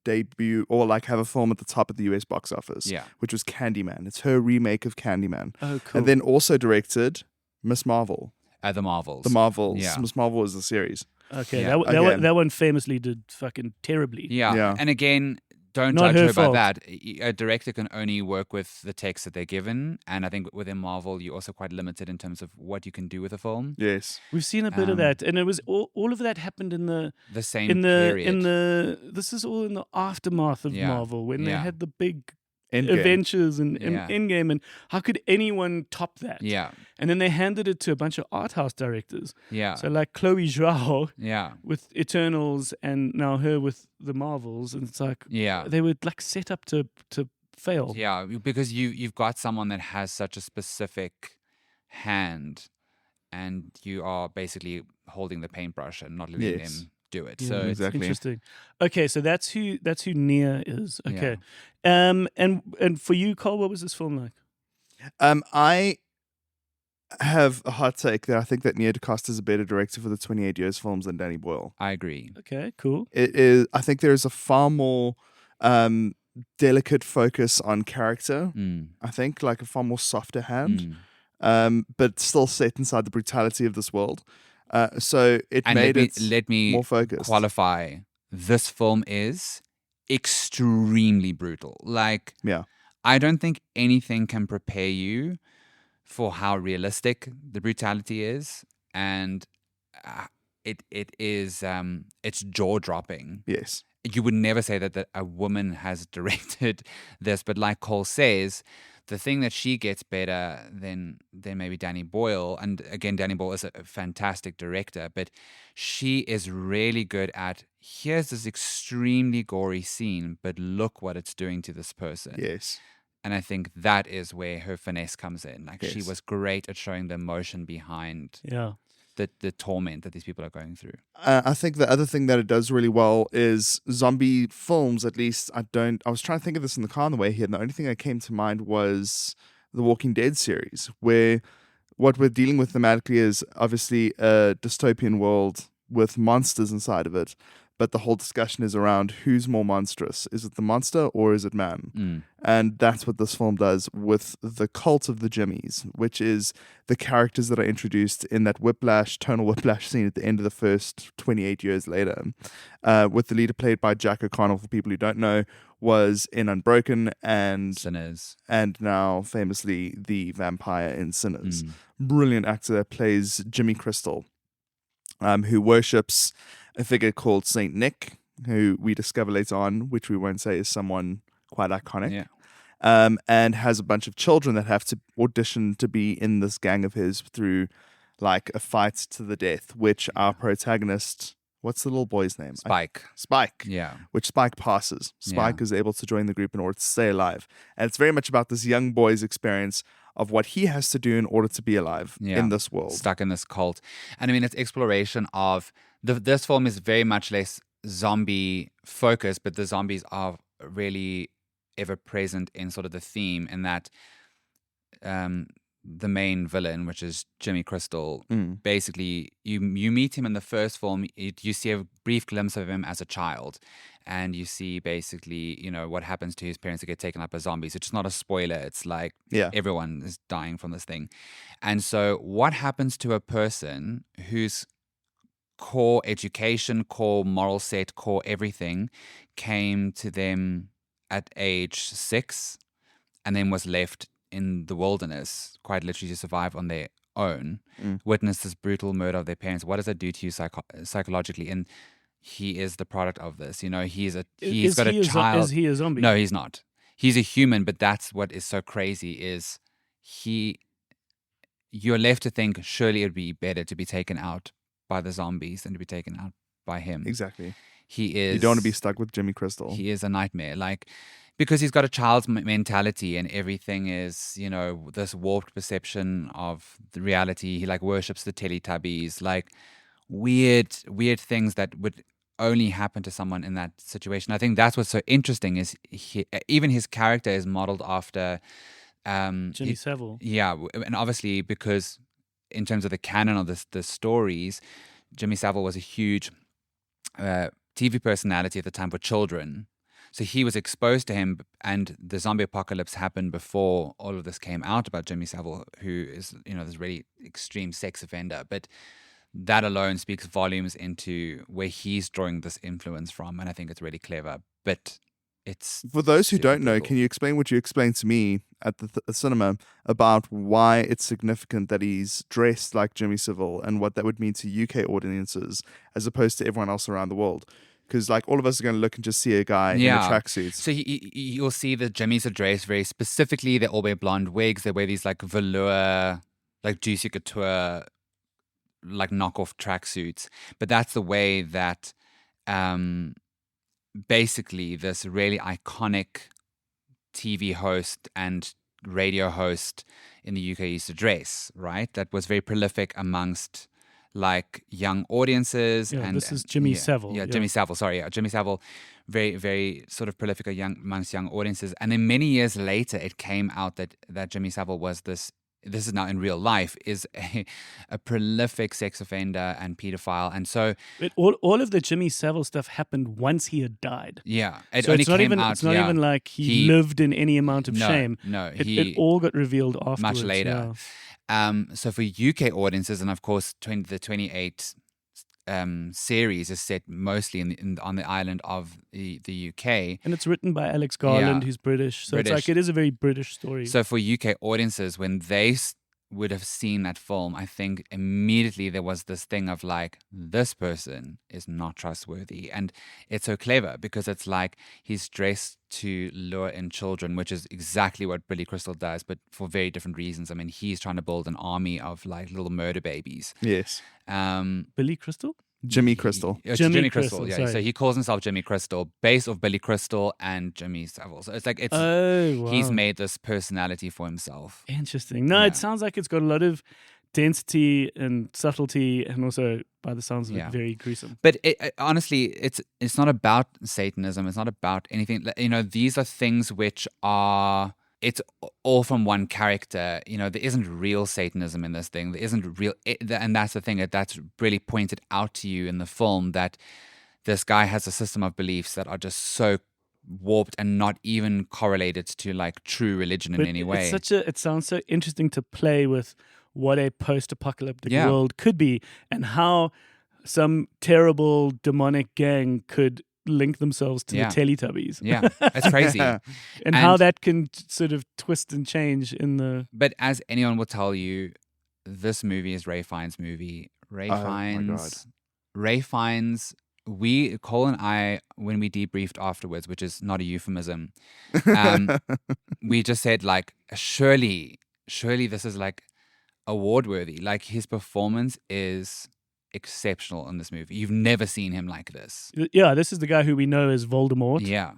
debut or like have a film at the top of the US box office, Yeah. which was Candyman. It's her remake of Candyman. Oh, cool. And then also directed Miss Marvel. The Marvels. The Marvels. Yeah. Miss Marvel was the series. Okay, Yeah. that one famously did fucking terribly. Yeah. Yeah. And again, don't Not judge her her fault. by that. A director can only work with the text that they're given. And I think within Marvel, you're also quite limited in terms of what you can do with a film. Yes. We've seen a bit of that, and it was all of that happened in the The same period. this is all in the aftermath of Yeah. Marvel when they Yeah. had the big Endgame. adventures and Yeah. Endgame, and how could anyone top that? Yeah. And then they handed it to a bunch of art house directors. Yeah. So like Chloe Zhao Yeah. with Eternals, and now her with the Marvels, and it's like Yeah. they were like set up to fail. Yeah, because you've got someone that has such a specific hand, and you are basically holding the paintbrush and not letting Yes. them do it. Yeah, So it's Exactly. interesting. Okay, so that's who Nia is. Okay, and for you, Cole, what was this film like? I have a hot take that I think that Nia DaCosta is a better director for the 28 Years films than Danny Boyle. I agree. Okay, cool. It is. I think there is a far more delicate focus on character. Mm. I think like a far more softer hand, Mm. but still set inside the brutality of this world. So it And made it let me more focused. qualify. This film is extremely brutal. Like, Yeah. I don't think anything can prepare you for how realistic the brutality is, and it is it's jaw dropping. Yes. You would never say that a woman has directed this, but like Cole says, the thing that she gets better than maybe Danny Boyle, and again, Danny Boyle is a fantastic director, but she is really good at, here's this extremely gory scene, but look what it's doing to this person. Yes. And I think that is where her finesse comes in. Like, she Yes. was great at showing the emotion behind Yeah. the torment that these people are going through. I think the other thing that it does really well is zombie films. At least I was trying to think of this in the car on the way here, and the only thing that came to mind was the Walking Dead series, where what we're dealing with thematically is obviously a dystopian world with monsters inside of it. But the whole discussion is around who's more monstrous. Is it the monster or is it man? Mm. And that's what this film does with the cult of the Jimmies, which is the characters that are introduced in that tonal whiplash scene at the end of the first 28 years later. With the leader played by Jack O'Connell, for people who don't know, was in Unbroken and Sinners. now famously the vampire in Sinners. Mm. Brilliant actor that plays Jimmy Crystal, who worships a figure called Saint Nick, who we discover later on, which we won't say is someone quite iconic. Yeah. And has a bunch of children that have to audition to be in this gang of his through like a fight to the death, which our protagonist, what's the little boy's name? Spike. Yeah. Which Spike passes. Spike is able to join the group in order to stay alive. And it's very much about this young boy's experience of what he has to do in order to be alive in this world. Stuck in this cult. And I mean, it's exploration of this film is very much less zombie focused, but the zombies are really ever present in sort of the theme, in that the main villain, which is Jimmy Crystal, basically you meet him in the first film, you see a brief glimpse of him as a child, and you see basically, what happens to his parents that get taken up as zombies. It's not a spoiler. It's like everyone is dying from this thing. And so what happens to a person who's core education, core moral set, core everything came to them at age 6 and then was left in the wilderness, quite literally to survive on their own, witnessed this brutal murder of their parents. What does that do to you psychologically? And he is the product of this. You know, he's got a child. Is he a zombie? No, he's not. He's a human, but that's what is so crazy is you're left to think surely it would be better to be taken out by the zombies than to be taken out by him. Exactly. He is. You don't want to be stuck with Jimmy Crystal. He is a nightmare. Like, because he's got a child's mentality and everything is, you know, this warped perception of the reality. He like worships the Teletubbies, like weird things that would only happen to someone in that situation. I think that's what's so interesting is even his character is modeled after Jimmy Savile. Yeah, and obviously because in terms of the canon of the stories, Jimmy Savile was a huge TV personality at the time for children. So he was exposed to him, and the zombie apocalypse happened before all of this came out about Jimmy Savile, who is, you know, this really extreme sex offender. But that alone speaks volumes into where he's drawing this influence from, and I think it's really clever. But it's For those who super don't know, brutal. can you explain what you explained to me at the cinema about why it's significant that he's dressed like Jimmy Savile and what that would mean to UK audiences as opposed to everyone else around the world? Because like all of us are going to look and just see a guy in a tracksuit. So you'll see the Jimmys are dressed very specifically. They all wear blonde wigs. They wear these like velour, like Juicy Couture, like knockoff tracksuits. But that's the way that basically this really iconic TV host and radio host in the UK used to dress, right? That was very prolific amongst like young audiences. Yeah, and this is Jimmy Savile. Yeah, Jimmy Savile. Sorry, Jimmy Savile, very, very sort of prolific amongst young audiences. And then many years later, it came out that Jimmy Savile was this is now in real life, is a prolific sex offender and pedophile. And so But all of the Jimmy Savile stuff happened once he had died. yeah, So it's not even like he lived in any amount of shame. No, It all got revealed afterwards. much later. So for UK audiences, and of course, the 28 series is set mostly on the island of the UK. And it's written by Alex Garland, Yeah. who's British. So British. it's like it is a very British story. So for UK audiences, when they would have seen that film, I think immediately there was this thing of like, this person is not trustworthy. And it's so clever because it's like he's dressed to lure in children, which is exactly what Billy Crystal does, but for very different reasons. I mean, he's trying to build an army of like little murder babies. Yes. Billy Crystal? Jimmy Crystal. Jimmy Crystal, Crystal, yeah. sorry. So he calls himself Jimmy Crystal, based off Billy Crystal and Jimmy Savile. So it's like he's made this personality for himself. Interesting. No, Yeah. it sounds like it's got a lot of density and subtlety, and also, by the sounds of it, Yeah. very gruesome. But honestly, it's not about Satanism. It's not about anything. You know, these are things which are. It's all from one character. You know, there isn't real Satanism in this thing. There isn't real, and that's the thing that's really pointed out to you in the film, that this guy has a system of beliefs that are just so warped and not even correlated to like true religion in But any way. it sounds so interesting to play with what a post-apocalyptic Yeah. world could be, and how some terrible demonic gang could link themselves to Yeah. the Teletubbies. Yeah, it's crazy. and how that can sort of twist and change in the. But as anyone will tell you, this movie is Ray Fiennes' movie. Ray Oh my Fiennes. Cole and I, when we debriefed afterwards, which is not a euphemism, we just said like, surely this is like award worthy. Like his performance is exceptional in this movie. You've never seen him like this. Yeah, this is the guy who we know as Voldemort. Yeah.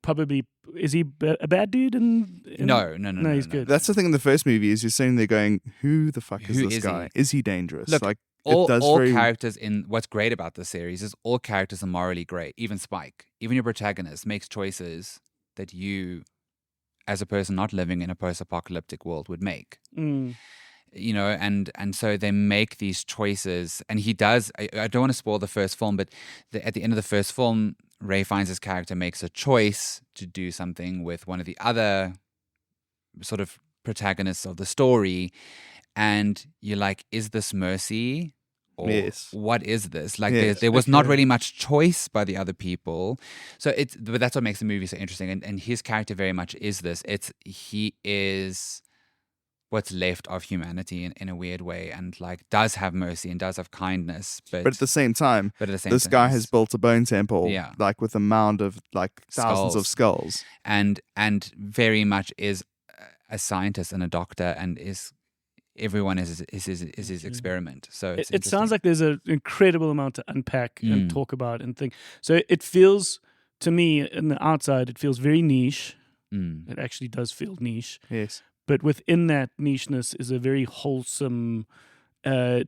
Probably, is he a bad dude? No, he's good. That's the thing in the first movie is you're sitting there going, who the fuck is Who this is guy? he? Is he dangerous? Look, like all it does all very characters in what's great about this series is all characters are morally great. Even Spike, even your protagonist makes choices that you, as a person not living in a post-apocalyptic world, would make. Mm. You know, and so they make these choices, and he does. I don't want to spoil the first film, but at the end of the first film, Ray Fiennes' character makes a choice to do something with one of the other sort of protagonists of the story, and you're like, is this mercy or Yes. what is this? Like Yes. there was not Okay. really much choice by the other people. So but that's what makes the movie so interesting. And his character very much is this. He is what's left of humanity in a weird way, and like does have mercy and does have kindness, But at the same time, but at the same this time, guy has built a bone temple, Yeah. like with a mound of like thousands of skulls. and very much is a scientist and a doctor, and everyone is his experiment. So It sounds like there's an incredible amount to unpack and Mm. talk about and think. So it feels to me, in the outside, it feels very niche. Mm. It actually does feel niche. Yes. But within that nicheness is a very wholesome,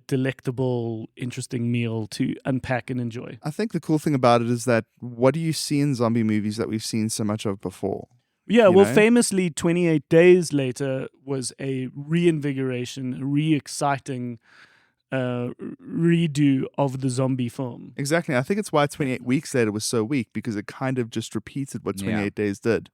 delectable, interesting meal to unpack and enjoy. I think the cool thing about it is that what do you see in zombie movies that we've seen so much of before? Yeah, You well, know? famously, 28 Days Later was a reinvigoration, a re-exciting redo of the zombie film. Exactly. I think it's why 28 Weeks Later was so weak, because it kind of just repeated what 28 Days did.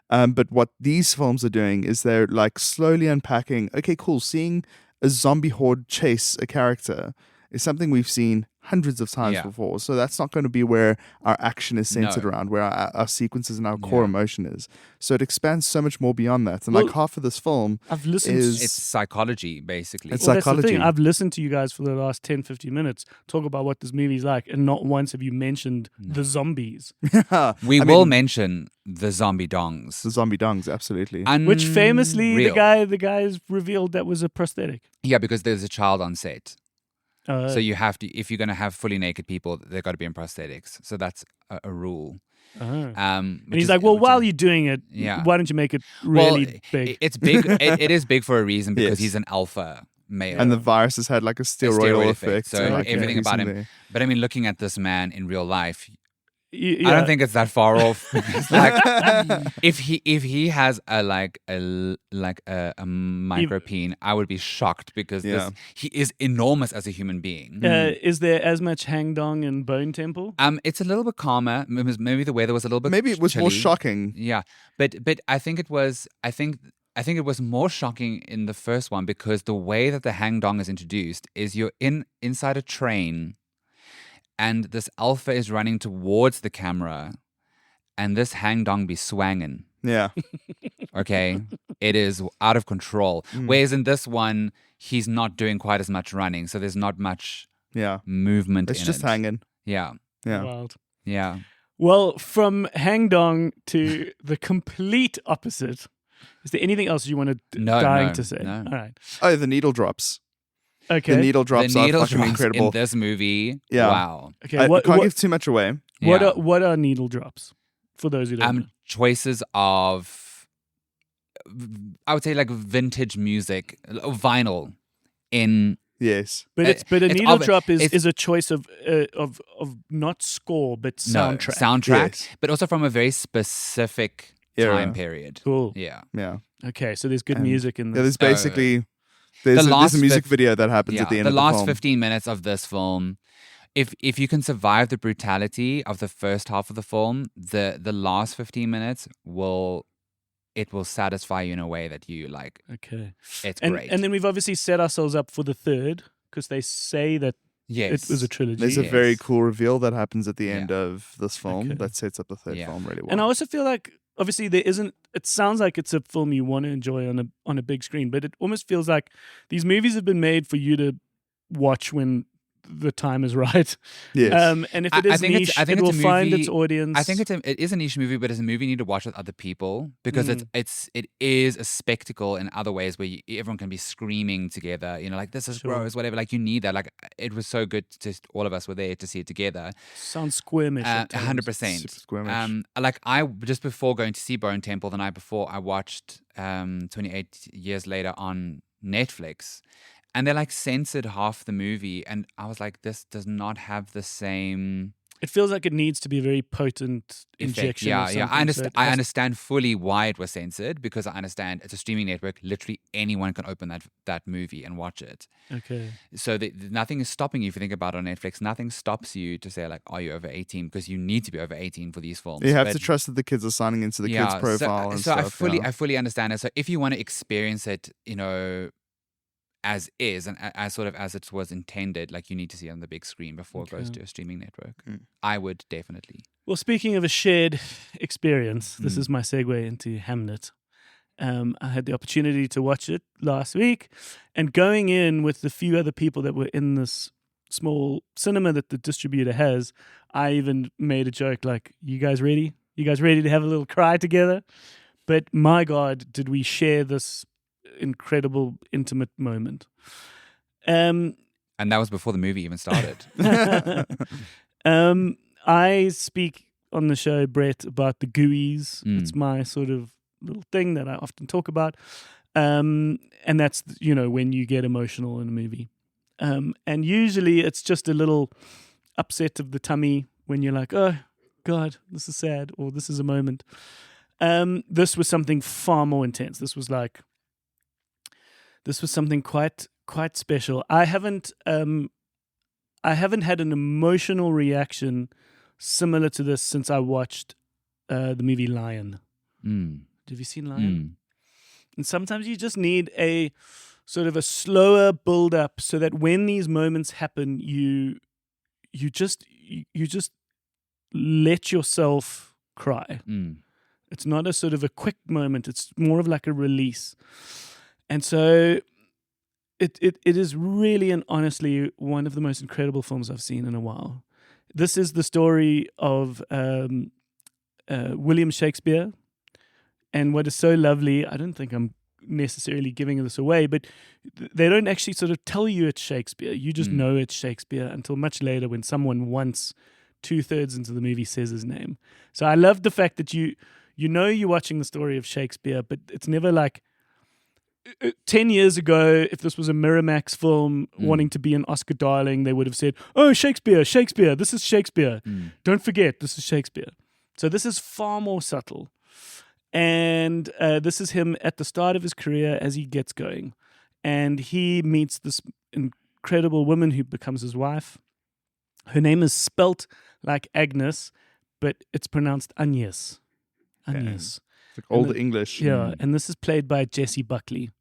But what these films are doing is they're like slowly unpacking, okay, cool, seeing a zombie horde chase a character is something we've seen hundreds of times Yeah. before. So that's not going to be where our action is centered No. around, where our sequences and our core Yeah. emotion is. So it expands so much more beyond that. And Well, like half of this film I've listened is It's psychology, basically. It's Well, that's the psychology. thing. I've listened to you guys for the last 10, 15 minutes talk about what this movie's like, and not once have you mentioned the zombies, we I will mean, mention the zombie dongs. the zombie dongs, absolutely. which famously Unreal. the guys revealed that was a prosthetic. Yeah, because there's a child on set. Uh, So you have to, if you're going to have fully naked people, they've got to be in prosthetics. So that's a rule. uh-huh. Which And he's is- like, well, which while is- you're doing it, Yeah. why don't you make it well, really big? It's big. it is big for a reason, because Yes. he's an alpha male. And the virus has had like a steroidal steroid effect. effect, so like, everything about him. increasingly. But I mean, looking at this man in real life, Yeah. I don't think it's that far off. It's like if he has a micropene, I would be shocked, because Yeah. he is enormous as a human being. Is there as much hang dong and bone temple? It's a little bit calmer. Maybe the weather was a little bit. Maybe it was more chilly. shocking. Yeah, but I think it was. I think it was more shocking in the first one, because the way that the hang dong is introduced is you're inside a train, and this alpha is running towards the camera, and this hang dong be swanging. Yeah. Okay, it is out of control. Whereas in this one, he's not doing quite as much running, so there's not much Yeah. movement. It's in just it. hanging. Yeah, Yeah. Wild. yeah. Well, from hang dong to the complete opposite. Is there anything else you wanted No, dying no, to say? no. All right. Oh, the needle drops. Okay. The needle drops the needle are fucking drops incredible. in this movie. Yeah. Wow. okay. I What can't what, give too much away. Yeah. what are needle drops for those who don't know? Choices of, I would say, like vintage music, vinyl. In Yes. But it's a needle of- drop it's- is a choice of not score but soundtrack. soundtrack, Yes. but also from a very specific Era. time period. Cool. Yeah. Yeah. Okay, so there's good And- music in Yeah, this. there's basically there's last a music fif- video that happens Yeah, at the end the of the last film. 15 minutes of this film, if you can survive the brutality of the first half of the film, the last 15 minutes will satisfy you in a way that you like. Okay. It's And great. and then we've obviously set ourselves up for the third because they say that yes, it was a trilogy. There's a Yes. very cool reveal that happens at the Yeah. end of this film Okay. that sets up the third Yeah. film really well. And I also feel like obviously there isn't. It sounds like it's a film you want to enjoy on a big screen, but it almost feels like these movies have been made for you to watch when the time is right. yes. And if I- it is I think it's- niche, I think it will it's a find its movie- audience. I think it is a niche movie, but it's a movie you need to watch with other people, because Mm. it is a spectacle in other ways where everyone can be screaming together. You know, like this is Sure. gross, whatever. Like you need that. Like it was so good to all of us were there to see it together. sounds squirmish. at times. 100%. Super squirmish. Like I just before going to see Bone Temple the night before, I watched 28 Years Later on Netflix, and they like censored half the movie, and I was like, this does not have the same It feels like it needs to be a very potent effect. injection. Yeah, of yeah. something, so it I has- understand fully why it was censored, because I understand it's a streaming network. Literally anyone can open that movie and watch it. Okay. So nothing is stopping you if you think about it on Netflix. Nothing stops you to say like, are you over 18? Because you need to be over 18 for these films. you have But- to trust that the kids are signing into the kids' profile and so stuff. I fully understand it. So if you want to experience it, you know, as is and as sort of as it was intended, like you need to see it on the big screen before it goes to a streaming network. I would definitely. Well, speaking of a shared experience, this is my segue into Hamnet. I had the opportunity to watch it last week, and going in with the few other people that were in this small cinema that the distributor has, I even made a joke like, "You guys ready? You guys ready to have a little cry together?" But my God, did we share this incredible, intimate moment. And that was before the movie even started. I speak on the show, Brett, about the GUIs. It's my sort of little thing that I often talk about. And that's, when you get emotional in a movie. And usually it's just a little upset of the tummy when you're like, oh, God, this is sad, or this is a moment. This was something far more intense. This was something quite special. I haven't had an emotional reaction similar to this since I watched the movie Lion. Have you seen Lion? And sometimes you just need a sort of a slower build up so that when these moments happen, you just let yourself cry. It's not a sort of a quick moment. It's more of like a release. And so it is really and honestly one of the most incredible films I've seen in a while. This is the story of William Shakespeare. And what is so lovely, I don't think I'm necessarily giving this away, but they don't actually sort of tell you it's Shakespeare. You just know it's Shakespeare until much later when someone once 2/3 into the movie says his name. So I love the fact that you're watching the story of Shakespeare, but it's never like 10 years ago, if this was a Miramax film wanting to be an Oscar darling, they would have said, oh, Shakespeare, this is Shakespeare. Don't forget, this is Shakespeare. So this is far more subtle. And this is him at the start of his career as he gets going. And he meets this incredible woman who becomes his wife. Her name is spelt like Agnes, but it's pronounced Agnes. Agnes. It's like Old English. Yeah, and this is played by Jessie Buckley,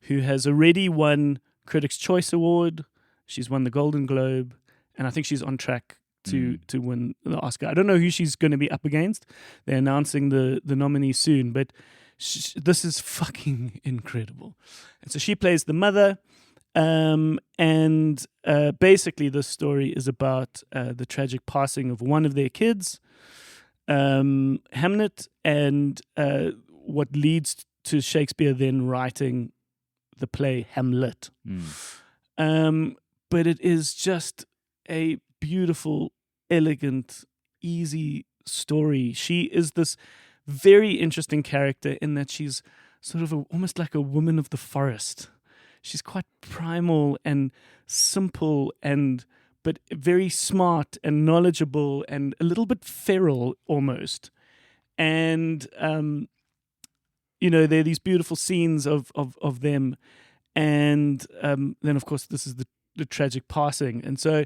who has already won Critics' Choice Award. She's won the Golden Globe, and I think she's on track to win the Oscar. I don't know who she's going to be up against. They're announcing the nominee soon, but this is fucking incredible. And so she plays the mother, and basically this story is about the tragic passing of one of their kids, Hamnet, and what leads to Shakespeare then writing the play Hamlet. But it is just a beautiful, elegant, easy story. She is this very interesting character in that she's sort of almost like a woman of the forest. She's quite primal and simple but very smart and knowledgeable and a little bit feral almost. And, there are these beautiful scenes of them. And then, of course, this is the tragic passing. And so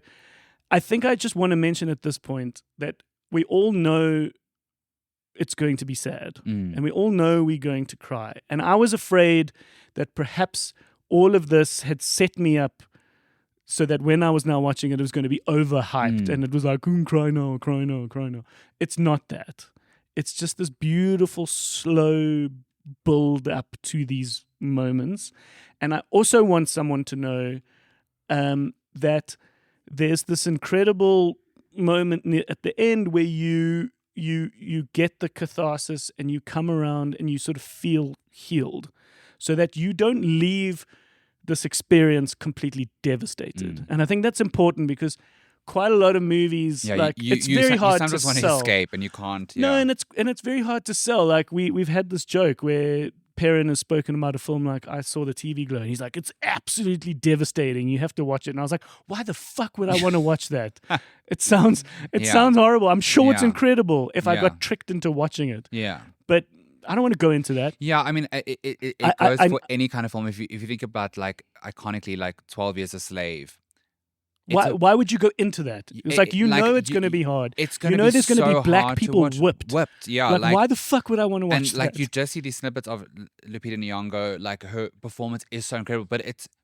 I think I just want to mention at this point that we all know it's going to be sad. And we all know we're going to cry. And I was afraid that perhaps all of this had set me up so that when I was now watching it was going to be overhyped and it was like, cry now, cry now, cry now. It's not that. It's just this beautiful, slow build up to these moments. And I also want someone to know that there's this incredible moment at the end where you get the catharsis and you come around and you sort of feel healed so that you don't leave this experience completely devastated. And I think that's important because quite a lot of movies, it's very hard to sometimes want to sell. escape and you can't. No, and it's very hard to sell. Like we've had this joke where Perrin has spoken about a film like I Saw the TV Glow, and he's like, it's absolutely devastating. You have to watch it. And I was like, why the fuck would I want to watch that? It sounds horrible. I'm sure it's incredible if I got tricked into watching it. Yeah. But I don't want to go into that. Yeah, I mean, it goes for any kind of film. If you think about like iconically like 12 Years a Slave. Why would you go into that? It's like it's going to be hard. It's going to be there's going to be black hard people to whipped. Yeah, like why the fuck would I want to watch and that? like you just see these snippets of Lupita Nyong'o, like her performance is so incredible, but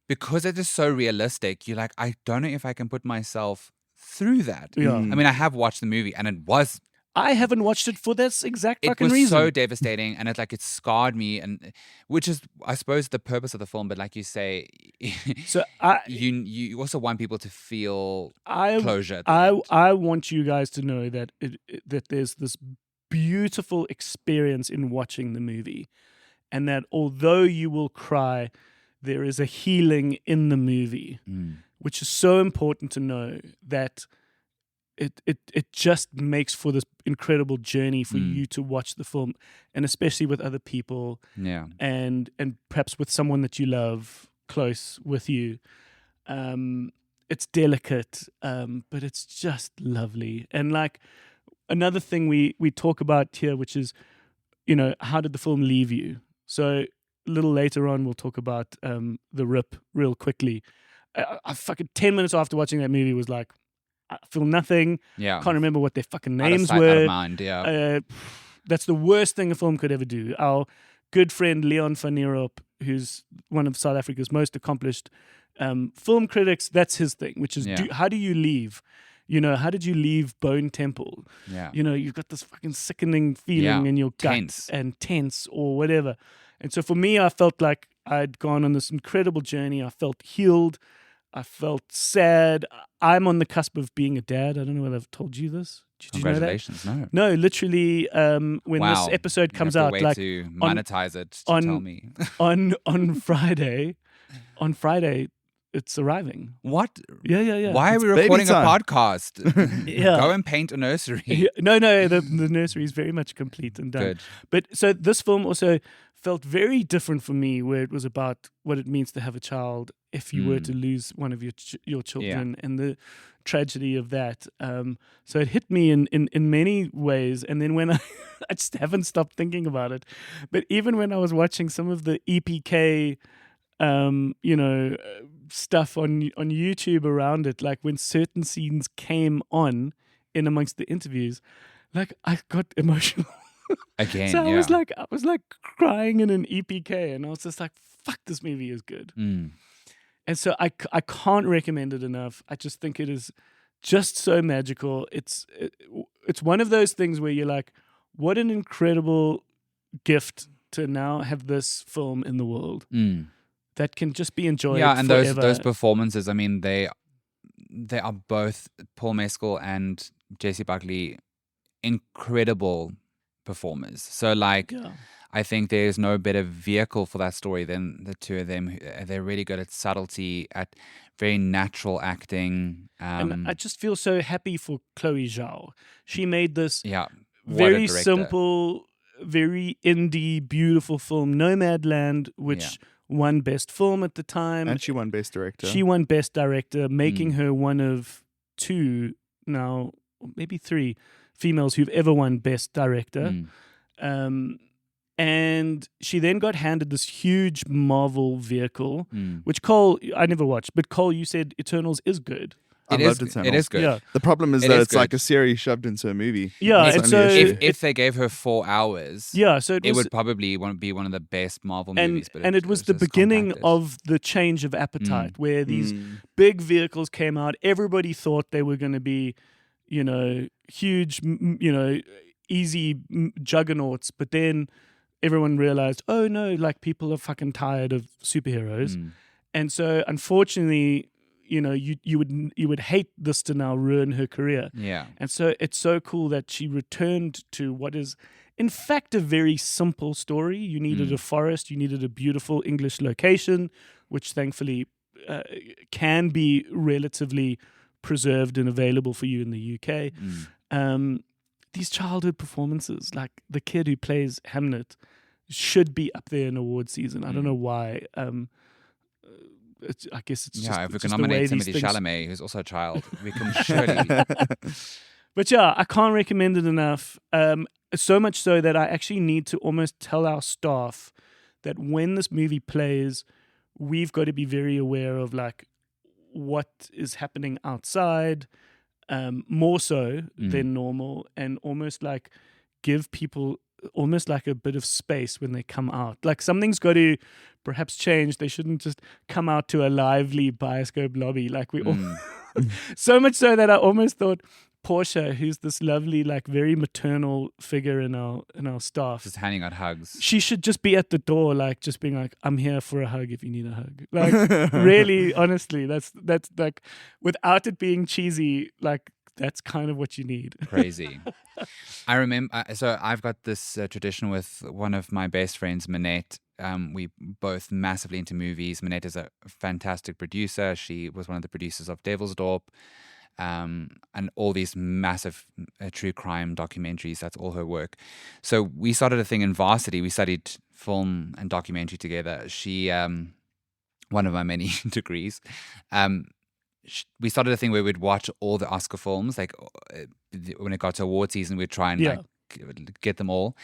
because it is so realistic, you're like, I don't know if I can put myself through that. Yeah. I mean, I have watched the movie and I haven't watched it for this exact it fucking was reason. so devastating, and it scarred me, and which is, I suppose, the purpose of the film. But like you say, So you also want people to feel I closure. At the end. I want you guys to know that that there's this beautiful experience in watching the movie, and that although you will cry, there is a healing in the movie, which is so important to know that it just makes for this incredible journey for you to watch the film, and especially with other people, and perhaps with someone that you love close with you. It's delicate, but it's just lovely. And like another thing we talk about here, which is, how did the film leave you? So a little later on, we'll talk about The Rip real quickly. I fucking 10 minutes after watching that movie was like, I feel nothing. Yeah. Can't remember what their fucking Out of names sight, were. out of mind, yeah. That's the worst thing a film could ever do. Our good friend Leon van Nierop, who's one of South Africa's most accomplished film critics, that's his thing, which is how do you leave? How did you leave Bone Temple? Yeah. You've got this fucking sickening feeling in your gut Tense. and tense or whatever. And so for me, I felt like I'd gone on this incredible journey. I felt healed. I felt sad. I'm on the cusp of being a dad. I don't know whether I've told you this. Did you know that? Congratulations, no. No, literally, when this episode comes you have out, to wait like to monetize it to tell me. on Friday, it's arriving. What? Yeah. Why are It's we recording a time. podcast? Yeah. Go and paint a nursery. Yeah, no, the nursery is very much complete and done. Good. But so this film also felt very different for me, where it was about what it means to have a child if you were to lose one of your children and the tragedy of that. So it hit me in many ways. And then when I just haven't stopped thinking about it. But even when I was watching some of the EPK, stuff on YouTube around it, like when certain scenes came on in amongst the interviews, like I got emotional. Again, So I was like crying in an EPK, and I was just like, fuck, this movie is good. And so I can't recommend it enough. I just think it is just so magical. It's one of those things where you're like, what an incredible gift to now have this film in the world that can just be enjoyed and forever. those performances, I mean, they are both, Paul Mescal and J.C. Buckley, incredible performers. So I think there's no better vehicle for that story than the two of them. They're really good at subtlety, at very natural acting. And I just feel so happy for Chloe Zhao. She made this what a very director. simple, very indie, beautiful film, Nomadland, which won Best Film at the time. And she won Best Director. She won Best Director, making her one of two, now maybe three, females who've ever won Best Director. And she then got handed this huge Marvel vehicle, which Cole, I never watched, but Cole, you said Eternals is good. I loved Eternals. It is good. Yeah. The problem is It that is it's like good. a series shoved into a movie. Yeah, That's and only so issue. If they gave her 4 hours, Yeah, so it would probably be one of the best Marvel movies. But it was the just beginning compacted. of the change of appetite, where these big vehicles came out. Everybody thought they were going to be, huge, easy juggernauts, but then everyone realized, oh no, like people are fucking tired of superheroes, and so unfortunately, you would hate this to now ruin her career. Yeah. And so it's so cool that she returned to what is, in fact, a very simple story. You needed a forest, you needed a beautiful English location, which thankfully can be relatively preserved and available for you in the UK. These childhood performances, like the kid who plays Hamnet, should be up there in award season. I don't know why. I guess it's just, If we it's can just the way nominate these Timothée things. Chalamet, who's also a child, we can surely. But yeah, I can't recommend it enough. So much so that I actually need to almost tell our staff that when this movie plays, we've got to be very aware of like what is happening outside, more so than normal, and almost like give people almost like a bit of space when they come out. Like something's got to perhaps change. They shouldn't just come out to a lively Bioscope lobby like we all. So much so that I almost thought Portia, who's this lovely, like very maternal figure in our staff, Just handing out hugs. she should just be at the door, like just being like, "I'm here for a hug if you need a hug." Like really, honestly, that's like without it being cheesy, like that's kind of what you need. Crazy. I remember, so I've got this tradition with one of my best friends, Manette. We both massively into movies. Manette is a fantastic producer. She was one of the producers of Devil's Dorp. And all these massive true crime documentaries. That's all her work. So we started a thing in varsity. We studied film and documentary together. She, one of my many degrees, we started a thing where we'd watch all the Oscar films. Like when it got to award season, we'd try and like get them all.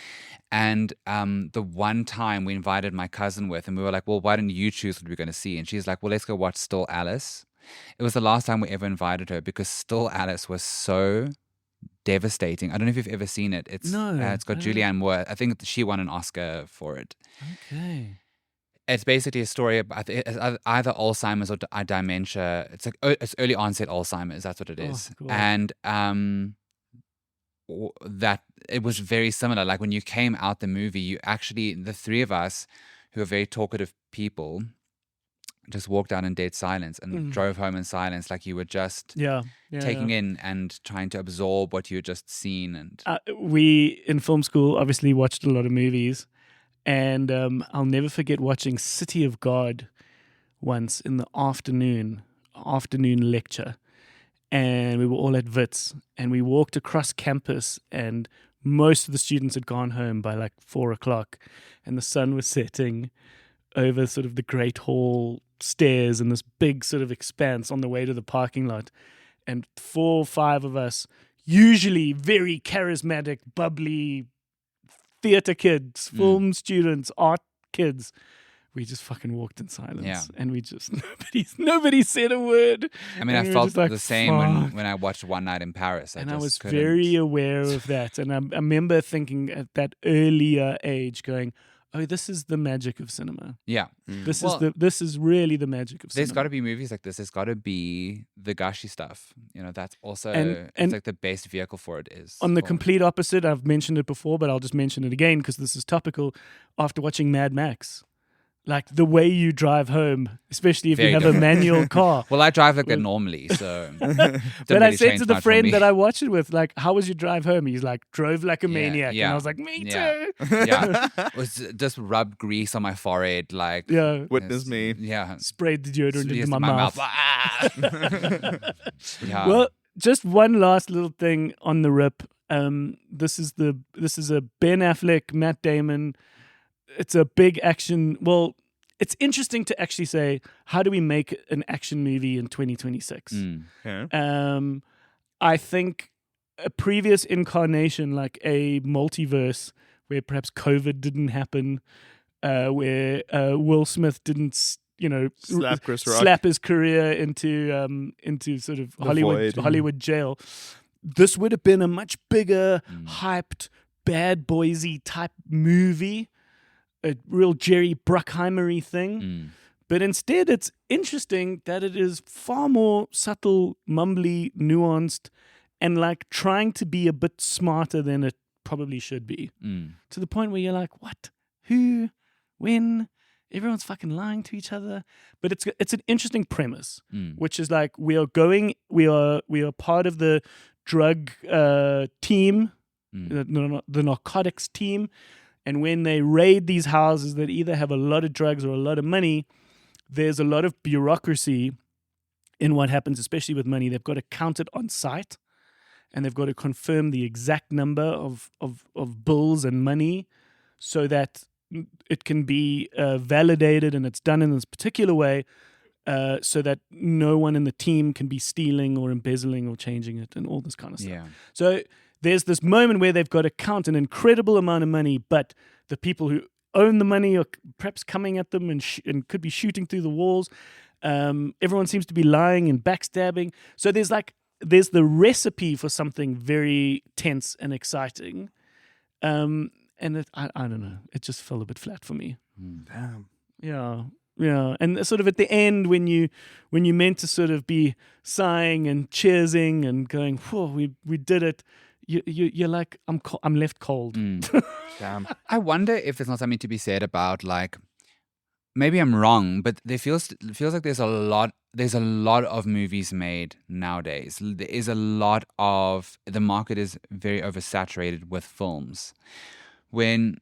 And the one time we invited my cousin with, and we were like, well, why don't you choose what we're going to see? And she's like, well, let's go watch Still Alice. It was the last time we ever invited her because Still Alice was so devastating. I don't know if you've ever seen it. It's got Julianne Moore. I think she won an Oscar for it. Okay. It's basically a story about either Alzheimer's or dementia. It's like it's early onset Alzheimer's. That's what it is. Cool. And that it was very similar. Like when you came out the movie, you actually, the three of us who are very talkative people, just walked out in dead silence and drove home in silence, like you were just taking in and trying to absorb what you had just seen. And we in film school obviously watched a lot of movies, and I'll never forget watching City of God once in the afternoon lecture, and we were all at Wits, and we walked across campus, and most of the students had gone home by like 4:00, and the sun was setting over sort of the Great Hall stairs in this big sort of expanse on the way to the parking lot. And 4 or 5 of us, usually very charismatic, bubbly theater kids, film students, art kids, we just fucking walked in silence. And we just, nobody said a word. I mean, I felt like, the same when I watched One Night in Paris. I was very aware of that. And I remember thinking at that earlier age going, oh, this is the magic of cinema. Yeah. This is really the magic of cinema. There's got to be movies like this. There's got to be the gushy stuff. You know, that's also and it's like the best vehicle for it is. On the complete opposite, I've mentioned it before, but I'll just mention it again because this is topical. After watching Mad Max, like the way you drive home, especially if you have a manual car. Well, I drive like that normally, so. But I said to the friend that I watched it with, like, how was your drive home? He's like, drove like a maniac. And I was like, me too. It was just rubbed grease on my forehead, like. Yeah. Witness me. Yeah. Sprayed the deodorant into my mouth. Yeah. Well, just one last little thing on the rip. This is a Ben Affleck, Matt Damon. It's a big action. Well, it's interesting to actually say, how do we make an action movie in 2026? I think a previous incarnation, like a multiverse where perhaps COVID didn't happen, where Will Smith didn't, slap his career into sort of Hollywood jail. This would have been a much bigger, hyped, bad boysy type movie. A real Jerry Bruckheimer-y thing. But instead, it's interesting that it is far more subtle, mumbly, nuanced, and like trying to be a bit smarter than it probably should be. To the point where you're like, what? Who? When? Everyone's fucking lying to each other. But it's an interesting premise, which is like we are part of the drug team, the narcotics team. And when they raid these houses that either have a lot of drugs or a lot of money, there's a lot of bureaucracy in what happens, especially with money. They've got to count it on site, and they've got to confirm the exact number of bills and money so that it can be validated and it's done in this particular way so that no one in the team can be stealing or embezzling or changing it and all this kind of stuff. Yeah. So there's this moment where they've got to count an incredible amount of money, but the people who own the money are perhaps coming at them and could be shooting through the walls. Everyone seems to be lying and backstabbing. So there's the recipe for something very tense and exciting. And I don't know. It just fell a bit flat for me. Damn. Yeah. And sort of at the end, when you meant to sort of be sighing and cheersing and going, "Whoa, we did it," you're like, I'm left cold. Damn. I wonder if there's not something to be said about like, maybe I'm wrong, but there feels like there's a lot of movies made nowadays. There is a lot of, the market is very oversaturated with films. When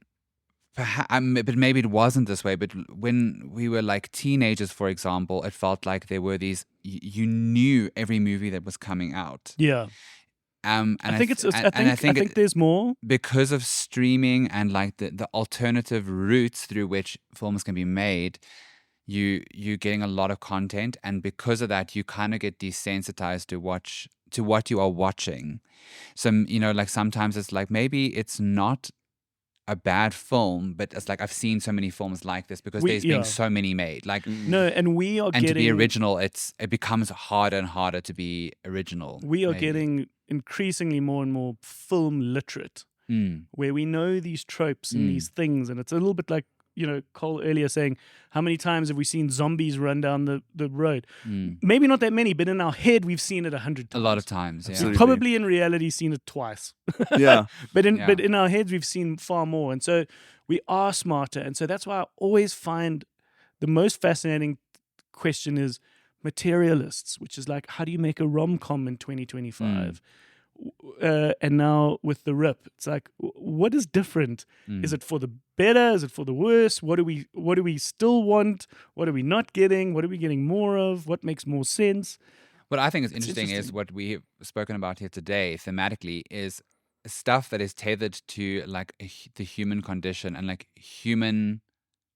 but maybe it wasn't this way, but when we were like teenagers, for example, it felt like there were these, you knew every movie that was coming out. Yeah. And I think there's more because of streaming and like the alternative routes through which films can be made. You're getting a lot of content, and because of that, you kind of get desensitized to what you are watching. So like sometimes it's like maybe it's not a bad film, but it's like I've seen so many films like this because there's been so many made. Like no, and we are and getting, to be original, it becomes harder and harder to be original. We are getting increasingly more and more film literate, where we know these tropes and these things, and it's a little bit like Cole earlier saying, how many times have we seen zombies run down the road? Maybe not that many, but in our head we've seen it 100 times. A lot of times, yeah. We've probably in reality seen it twice. Yeah. But in our heads we've seen far more, and so we are smarter. And so that's why I always find the most fascinating question is materialists, which is like, how do you make a rom-com in 2025? And now with The Rip, it's like, what is different? Is it for the better? Is it for the worse? What do we still want? What are we not getting? What are we getting more of? What makes more sense? What I think is interesting is what we've spoken about here today thematically is stuff that is tethered to like the human condition and like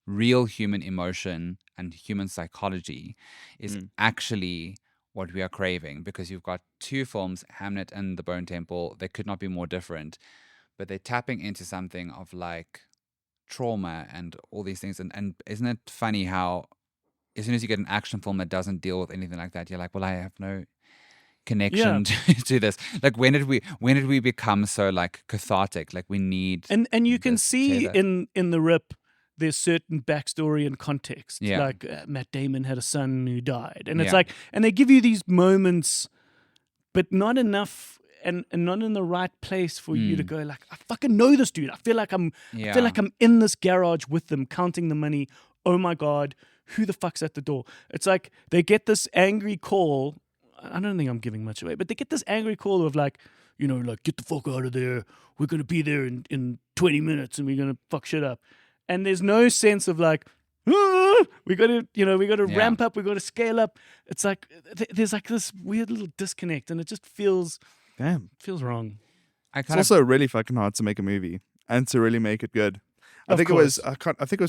real human emotion and human psychology is actually what we are craving, because you've got two films, Hamnet and The Bone Temple. They could not be more different, but they're tapping into something of like trauma and all these things. And isn't it funny how as soon as you get an action film that doesn't deal with anything like that, you're like, well, I have no connection to this. Like, when did we become so like cathartic? Like, we need, and you can see in The Rip, there's certain backstory and context. Yeah. Like Matt Damon had a son who died. And it's like, and they give you these moments, but not enough and not in the right place for you to go like, I fucking know this dude. I feel like I'm in this garage with them, counting the money. Oh my God, who the fuck's at the door? It's like they get this angry call. I don't think I'm giving much away, but they get this angry call of like, like, get the fuck out of there. We're going to be there in 20 minutes and we're going to fuck shit up. And there's no sense of like, we got to ramp up, we got to scale up. It's like there's like this weird little disconnect, and it just feels wrong. It's also really fucking hard to make a movie and to really make it good. I think it was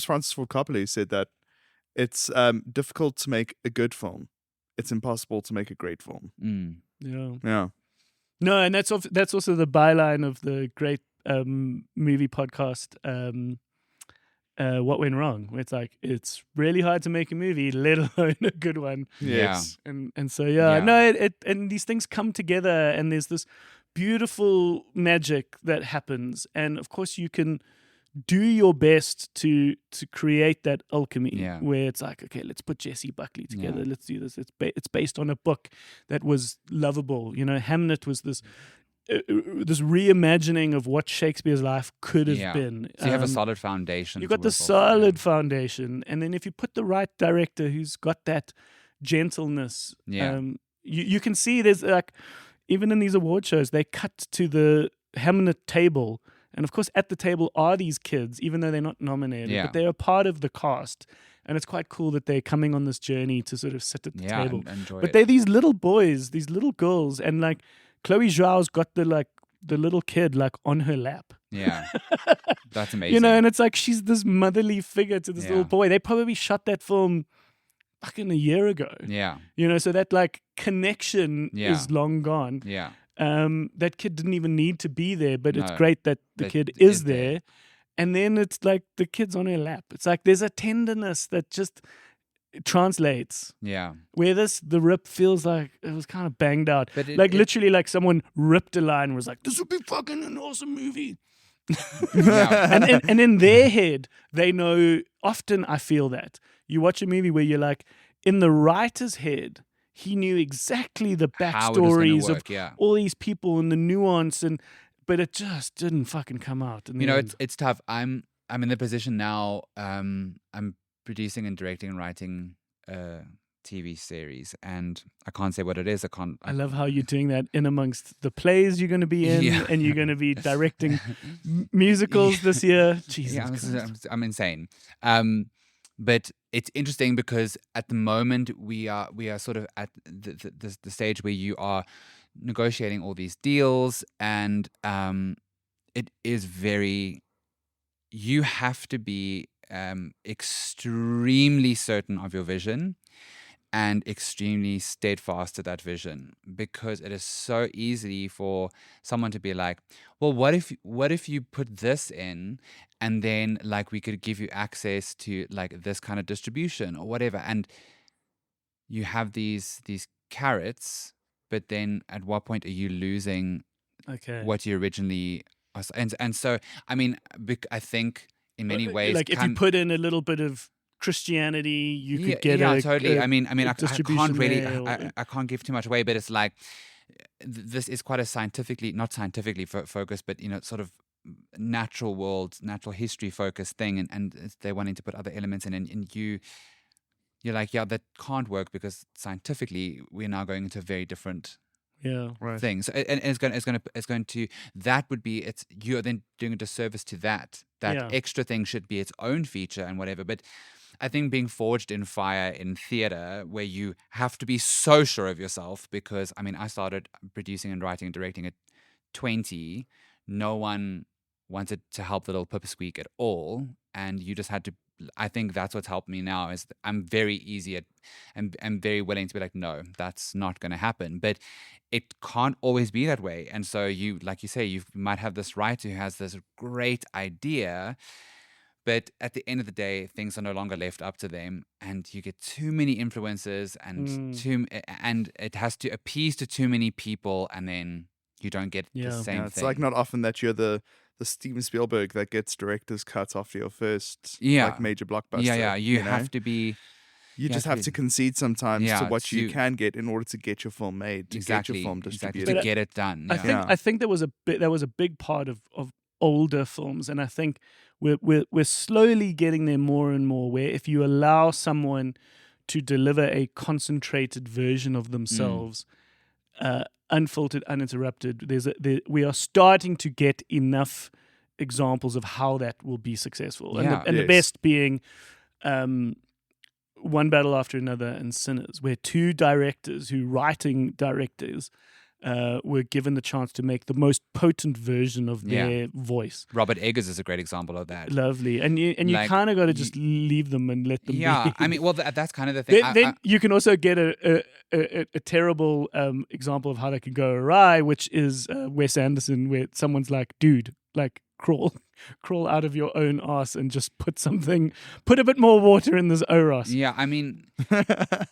Francis Ford Coppola who said that it's difficult to make a good film. It's impossible to make a great film. Yeah. No, and that's also the byline of the great movie podcast. What Went Wrong? Where it's like, it's really hard to make a movie, let alone a good one. Yes. And so no, and these things come together, and there's this beautiful magic that happens, and of course you can do your best to create that alchemy where it's like, okay, let's put Jesse Buckley together. Let's do this. It's based on a book that was lovable. Hamnet was this reimagining of what Shakespeare's life could have been. So you have a solid foundation. You've got the solid foundation. And then if you put the right director who's got that gentleness, you can see there's like, even in these award shows, they cut to the Hamnet table. And of course, at the table are these kids, even though they're not nominated, but they are part of the cast. And it's quite cool that they're coming on this journey to sort of sit at the table. But they're these little boys, these little girls, and like, Chloe Zhao's got the little kid like on her lap. Yeah, that's amazing. And it's like she's this motherly figure to this little boy. They probably shot that film fucking a year ago. Yeah, so that like connection is long gone. Yeah, that kid didn't even need to be there, but it's great that the kid is there. And then it's like the kid's on her lap. It's like there's a tenderness that just translates. Yeah. Where The Rip feels like it was kind of banged out. But literally like someone ripped a line and was like, this would be fucking an awesome movie. Yeah. and in their head, they know. Often, I feel that you watch a movie where you're like, in the writer's head, he knew exactly the How it was gonna backstories of work, yeah. all these people and the nuance, but it just didn't fucking come out. In the You know, end. it's tough. I'm in the position now. I'm producing and directing and writing a TV series, and I can't say what it is. I love how you're doing that in amongst the plays you're going to be in, Yeah. and you're going to be directing musicals this year. Jesus Yeah, Christ. I'm insane. But it's interesting because at the moment we are sort of at the stage where you are negotiating all these deals, and it is very. You have to be extremely certain of your vision and extremely steadfast to that vision, because it is so easy for someone to be like, well, what if you put this in, and then like we could give you access to like this kind of distribution or whatever, and you have these carrots, but then at what point are you losing Okay. what you originally and so I mean I think in many ways like if you put in a little bit of Christianity, you could get totally. I mean, I distribution can't really, there, or- I can't give too much away, but it's like this is quite a not scientifically focused, but sort of natural world, natural history focused thing, and they're wanting to put other elements in, and you're like, yeah, that can't work because scientifically we're now going into a very different yeah. Right. thing. So and it's going to that would be you're then doing a disservice to that Yeah. extra thing should be its own feature and whatever. But I think being forged in fire in theater, where you have to be so sure of yourself, because I mean, I started producing and writing and directing at 20. No one wanted to help the little pipsqueak at all, and you just had to. I think that's what's helped me now is I'm very easy at and very willing to be like, no, that's not going to happen. But it can't always be that way. And so you, like you say, you might have this writer who has this great idea, but at the end of the day, things are no longer left up to them, and you get too many influences, and and it has to appease to too many people, and then you don't get the same It's thing. like not often that you're the Steven Spielberg that gets director's cuts after your first like major blockbuster. Yeah, you know? have to be. You just have to concede sometimes to what you to- can get in order to get your film made, to get your film distributed. to get it done. I think there was a big part of older films, and I think we're slowly getting there more and more, where if you allow someone to deliver a concentrated version of themselves, unfiltered, uninterrupted, we are starting to get enough examples of how that will be successful, and the best being One Battle After Another and Sinners, where two directors writing directors were given the chance to make the most potent version of their voice. Robert Eggers is a great example of that. Lovely, and you Like, kind of got to just leave them and let them be. I mean, well, that's kind of the thing. Then you can also get a terrible example of how that could go awry, which is Wes Anderson, where someone's like, "Dude, like crawl out of your own ass and just put a bit more water in this Oros." Yeah, I mean,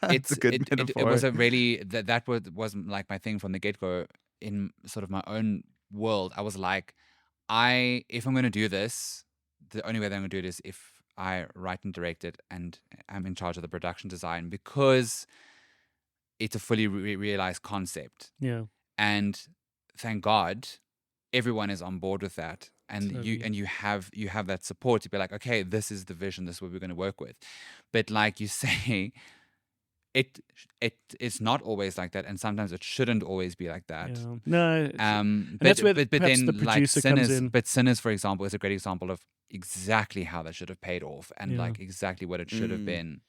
It's a good it metaphor. was a really that wasn't like my thing from the get go. In sort of my own world, I was like, if I'm going to do this, the only way that I'm going to do it is if I write and direct it, and I'm in charge of the production design, because it's a fully realized concept. Yeah. And thank God, everyone is on board with that, and Totally. you have that support to be like, okay, this is the vision, this is what we're going to work with. But like you say, it is not always like that, and sometimes it shouldn't always be like that. Yeah. No. But that's where but perhaps then the like producer comes Sinners, in. but Sinners, for example, is a great example of exactly how that should have paid off, and Yeah. like exactly what it should have been.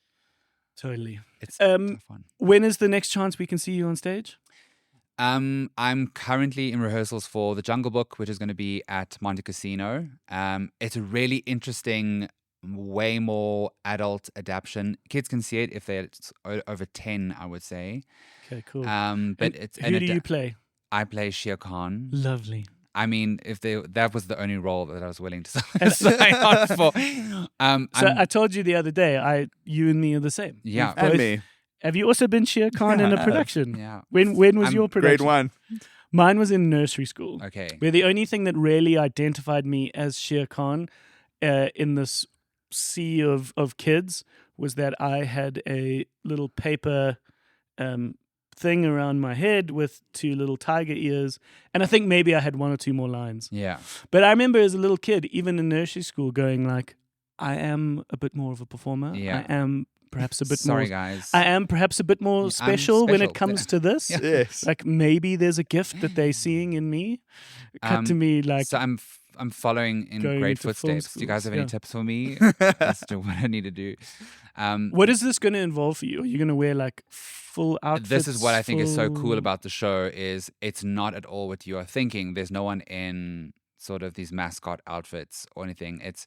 Totally. It's a tough one. When is the next chance we can see you on stage? I'm currently in rehearsals for The Jungle Book, which is going to be at Monte Cassino. It's a really interesting, way more adult adaptation. Kids can see it if they're over 10, I would say. Okay, cool. But And it's who do you play? I play Shere Khan. Lovely. I mean, that was the only role that I was willing to sign on for. So I told you the other day, you and me are the same. Yeah. We've And both- me. Have you also been Shere Khan in a production? Yeah. When was I'm your Grade production? one. Mine was in nursery school, Okay. where the only thing that really identified me as Shere Khan in this sea of kids was that I had a little paper thing around my head with 2 little tiger ears, and I think maybe I had 1 or 2 more lines. Yeah. But I remember as a little kid, even in nursery school, going like, I am a bit more of a performer. Yeah. I am perhaps a bit Sorry, more. guys. I am perhaps a bit more I'm special when it special. comes to this. Yeah. Yes. Like maybe there's a gift that they're seeing in me. Cut to me like So I'm following in going great into film footsteps. Do you guys schools, have any yeah. tips for me as to what I need to do? What is this going to involve for you? Are you going to wear like full outfits? This is what I think is so cool full- about the show is it's not at all what you are thinking. There's no one in sort of these mascot outfits or anything. It's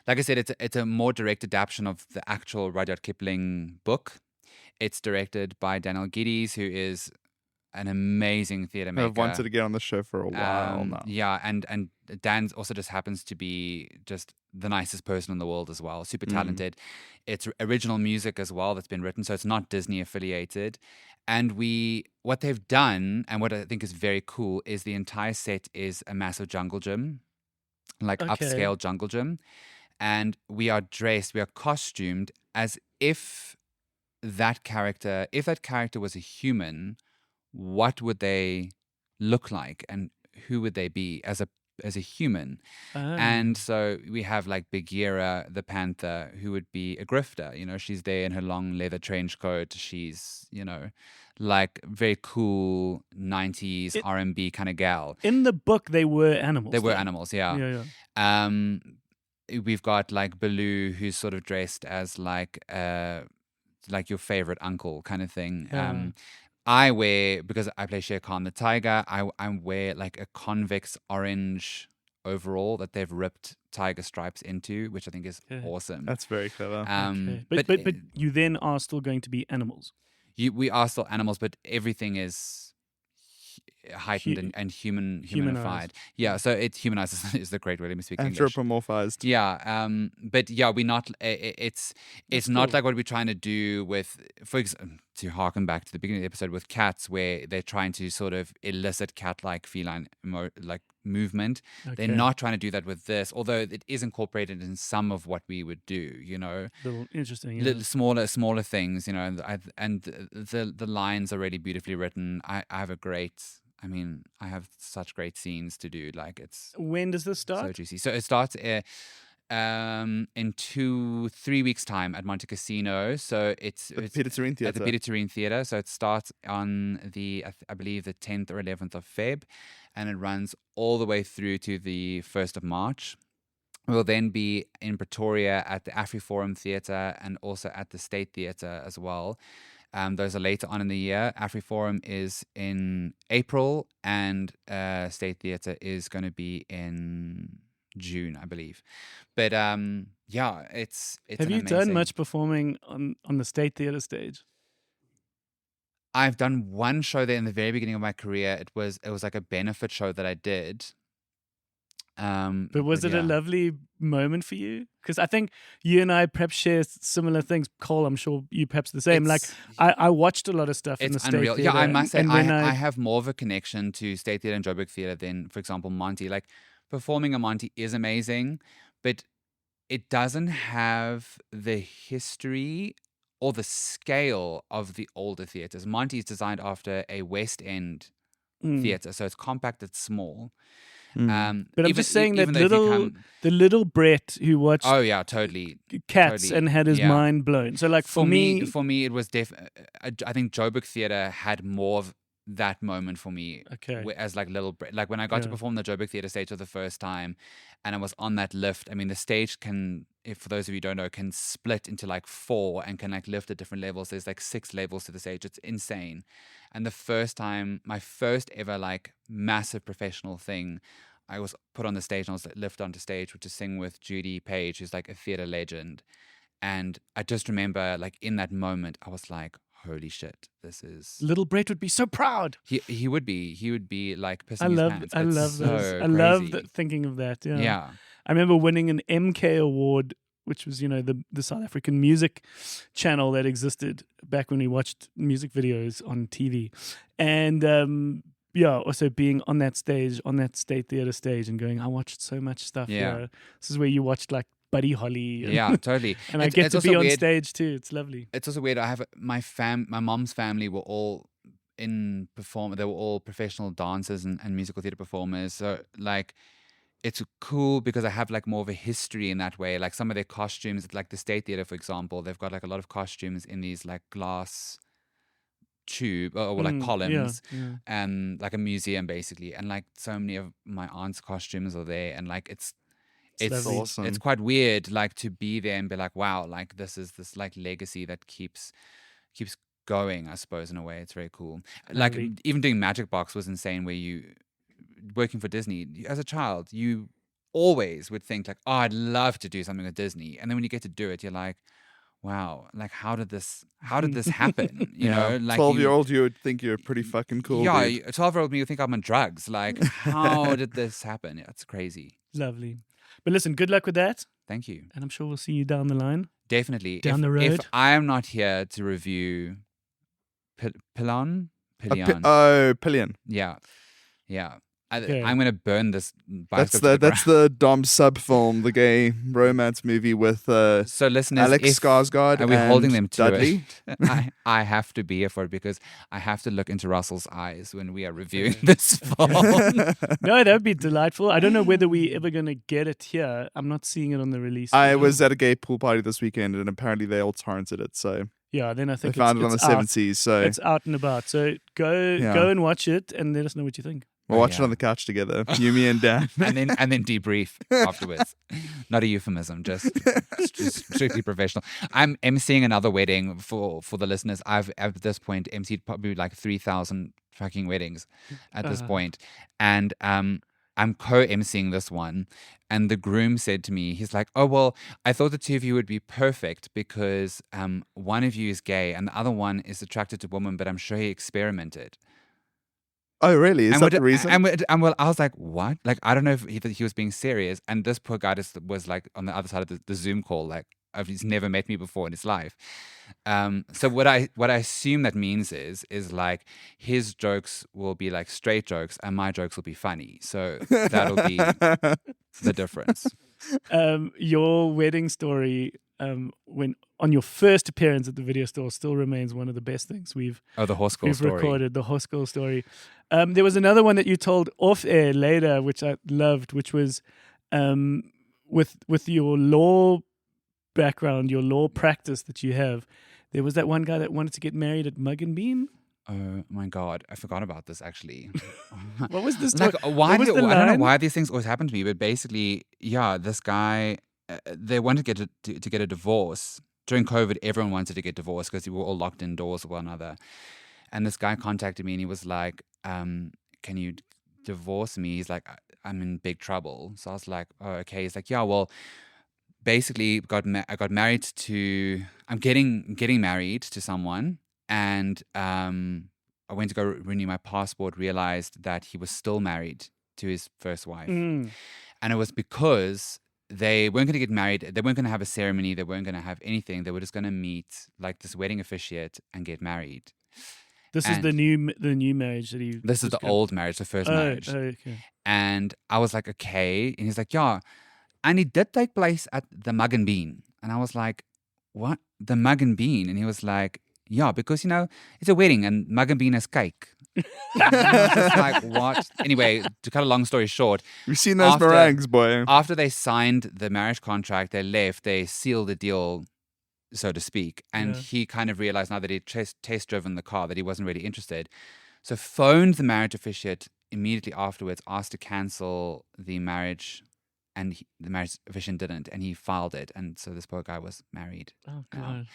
like I said, it's a more direct adaptation of the actual Rudyard Kipling book. It's directed by Daniel Geddes, who is an amazing theater maker. I've wanted to get on the show for a while now. Yeah, and Dan also just happens to be just the nicest person in the world as well. Super talented. It's original music as well that's been written, so it's not Disney affiliated. And what they've done, and what I think is very cool, is the entire set is a massive jungle gym, like Okay. upscale jungle gym. And we are costumed as if that character was a human, what would they look like and who would they be as a human? Ah. And so we have like Bagheera the panther, who would be a grifter. You know, she's there in her long leather trench coat. She's, you know, like very cool 90s R&B kind of gal. In the book, they were animals. They were though. animals, yeah. Yeah. We've got like Baloo, who's sort of dressed as like your favorite uncle kind of thing. Yeah. I wear, because I play Shere Khan the tiger, I wear like a convex orange overall that they've ripped tiger stripes into, which I think is Yeah. awesome. That's very clever. Okay. But you then are still going to be animals. we are still animals, but everything is heightened and humanified. Humanized. Yeah, so it humanizes is the great way. Let me speak English. Anthropomorphized. Yeah, but yeah, we're not. It's not cool. like what we're trying to do with, for example, to harken back to the beginning of the episode with cats, where they're trying to sort of elicit cat-like feline movement. They're Okay. not trying to do that with this, although it is incorporated in some of what we would do. You know, Little interesting. Yeah. little smaller things. You know, and the lines are really beautifully written. I have I have such great scenes to do. Like it's When does this so start? juicy. So it starts in 2-3 weeks time at Monte Cassino. So it's At the Peter Tureen at the Theatre. Peter Tureen Theatre. So it starts on I believe the 10th or 11th of Feb, and it runs all the way through to the 1st of March. We'll then be in Pretoria at the AfriForum Theatre and also at the State Theatre as well. Those are later on in the year. AfriForum is in April, and State Theatre is going to be in June, I believe. But yeah, it's Have an you done amazing- much performing on the State Theatre stage? I've done one show there in the very beginning of my career. It was like a benefit show that I did. But was it a yeah. lovely moment for you? Because I think you and I perhaps share similar things. Cole, I'm sure you perhaps the same. Like It's- I watched a lot of stuff in the It's State unreal. Theatre. Yeah, I must say, and when I have more of a connection to State Theatre and Joburg Theatre than, for example, Monty. Like, performing a Monty is amazing, but it doesn't have the history or the scale of the older theatres. Monty is designed after a West End theatre, so it's compact, it's small. But I'm just saying that even though if you the little Brett who watched oh yeah, totally. Cats totally, and had his yeah. mind blown. So like for me, it was I think Joburg Theatre had more of that moment for me. Okay. As like little like when I got to Yeah. perform the Joburg Theatre stage for the first time, and I was on that lift. I mean, the stage can, if for those of you who don't know, can split into like 4 and can like lift at different levels. There's like 6 levels to the stage. It's insane. And the first time, my first ever like massive professional thing, I was put on the stage and I was lifted onto stage, which is sing with Judy Page, who's like a theatre legend. And I just remember, like, in that moment, I was like, holy shit, this is... little Brett would be so proud. He would be like pissing I his love pants. I It's love so those. I love crazy. thinking of that. Yeah. Yeah. I remember winning an MK award, which was, you know, the South African music channel that existed back when we watched music videos on TV. And also being on that stage, on that State Theatre stage, and going, I watched so much stuff. Yeah. This is where you watched like Buddy Holly. And, Yeah, totally. and I It's- get it's to also be on weird. stage too. It's lovely. It's also weird. I have my mom's family were all they were all professional dancers and musical theater performers. So like, it's cool because I have like more of a history in that way. Like some of their costumes, like the State Theatre, for example, they've got like a lot of costumes in these like glass tube or like columns, like a museum basically. And like so many of my aunt's costumes are there, and like it's lovely. Awesome. it's quite weird like to be there and be like, wow, like this is this like legacy that keeps going, I suppose, in a way. It's very cool. Like Lovely. even doing Magic Box was insane, where you working for Disney as a child, you always would think like, oh, I'd love to do something with Disney, and then when you get to do it, you're like, wow, like how did this happen? You know, like 12-year-old, you would think you're pretty fucking cool. yeah, dude. a 12-year-old me would think I'm on drugs. Like, how did this happen? Yeah, it's crazy. Lovely. But listen, good luck with that. Thank you. And I'm sure we'll see you down the line. Definitely. Down the If road. I am not here to review Pillion, Pillion. yeah. Okay. I'm gonna burn this. That's Bioscope to that's the Dom sub film, the gay romance movie with so listeners, Alex if- Skarsgård are we and holding them to Dudley. it? I have to be here for it because I have to look into Russell's eyes when we are reviewing this film. No, that would be delightful. I don't know whether we ever going to get it here. I'm not seeing it on the release. I schedule. was at a gay pool party this weekend, and apparently they all torrented it. So Yeah, then I they think found it on the it's out. 70s. So It's out and about. So go and watch it and let us know what you think. we'll watch it yeah. on the couch together, you, me, and Dan. and then debrief afterwards. Not a euphemism, just strictly professional. I'm emceeing another wedding for the listeners. I've at this point emceed probably like 3,000 fucking weddings at this point, and I'm co-emceeing this one. And the groom said to me, he's like, "Oh well, I thought the two of you would be perfect because one of you is gay and the other one is attracted to women, but I'm sure he experimented." Oh, really? Is And that the reason? And well, I was like, what? Like, I don't know if he was being serious. And this poor guy just was like on the other side of the Zoom call, like, he's never met me before in his life. So what I assume that means is like his jokes will be like straight jokes and my jokes will be funny. So that'll be the difference. Your wedding story, when on your first appearance at the video store, still remains one of the best things we've Oh, the horse call story. recorded. The horse school story. There was another one that you told off air later, which I loved, which was with your law background, your law practice that you have. There was that one guy that wanted to get married at Mug and Bean. Oh my God, I forgot about this actually. What was this? Like, what was the I don't know line? why these things always happen to me, but basically, yeah, this guy, they wanted to get a divorce. During COVID, everyone wanted to get divorced because we were all locked indoors with one another. And this guy contacted me and he was like, can you divorce me? He's like, I'm in big trouble. So I was like, oh, okay. He's like, yeah, well, basically I got married to, I'm getting married to someone. And I went to go renew my passport, realized that he was still married to his first wife. And it was because they weren't going to get married. They weren't going to have a ceremony. They weren't going to have anything. They were just going to meet like this wedding officiate and get married. This is the new marriage that he. This is the old marriage, the first marriage. Oh, okay. And I was like, okay. And he's like, yeah. And it did take place at the Mug and Bean. And I was like, what? The Mug and Bean? And he was like, yeah, because, it's a wedding and Mug and Bean is cake. And I was just like, what? Anyway, to cut a long story short. You've seen those after- meringues, boy. After they signed the marriage contract, they left, they sealed the deal, so to speak. And Yeah. he kind of realized now that he'd test driven the car that he wasn't really interested. So phoned the marriage officiate immediately afterwards, asked to cancel the marriage. And the marriage officiant didn't. And he filed it. And so this poor guy was married. Oh God,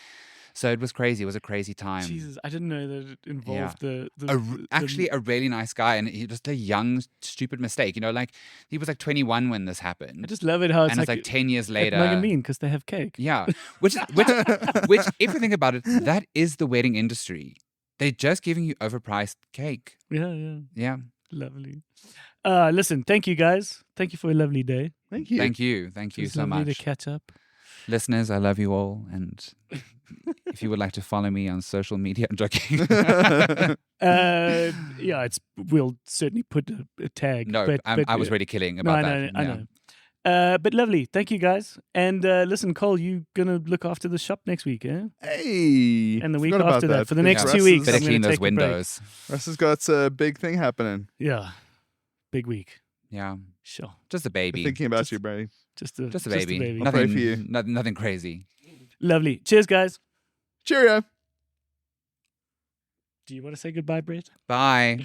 So it was crazy. It was a crazy time. Jesus! I didn't know that it involved the Actually, a really nice guy, and he just a young, stupid mistake. Like he was like 21 when this happened. I just love it how it's and it's like 10 years later. Mug and Bean because they have cake. Yeah, which, if you think about it, that is the wedding industry. They're just giving you overpriced cake. Yeah. Yeah. Lovely. Listen, thank you guys. Thank you for a lovely day. Thank you. Thank you It was so lovely much, to catch up. listeners. I love you all, and if you would like to follow me on social media, I'm joking. Yeah, we'll certainly put a tag. No, but I was really kidding no, about I that. know, I know. But lovely. Thank you, guys. And listen, Cole, you going to look after the shop next week, eh? Hey. And the week forgot about after that. For the because next Russ 2 weeks, Better I'm clean gonna those take a break. windows. Russ has got a big thing happening. Yeah. Big week. Yeah, Sure. just a baby. Thinking about you, Brady. Just a baby. baby. I'll pray Nothing for you. Nothing crazy. Lovely. Cheers, guys. Cheerio. Do you want to say goodbye, Brett? Bye.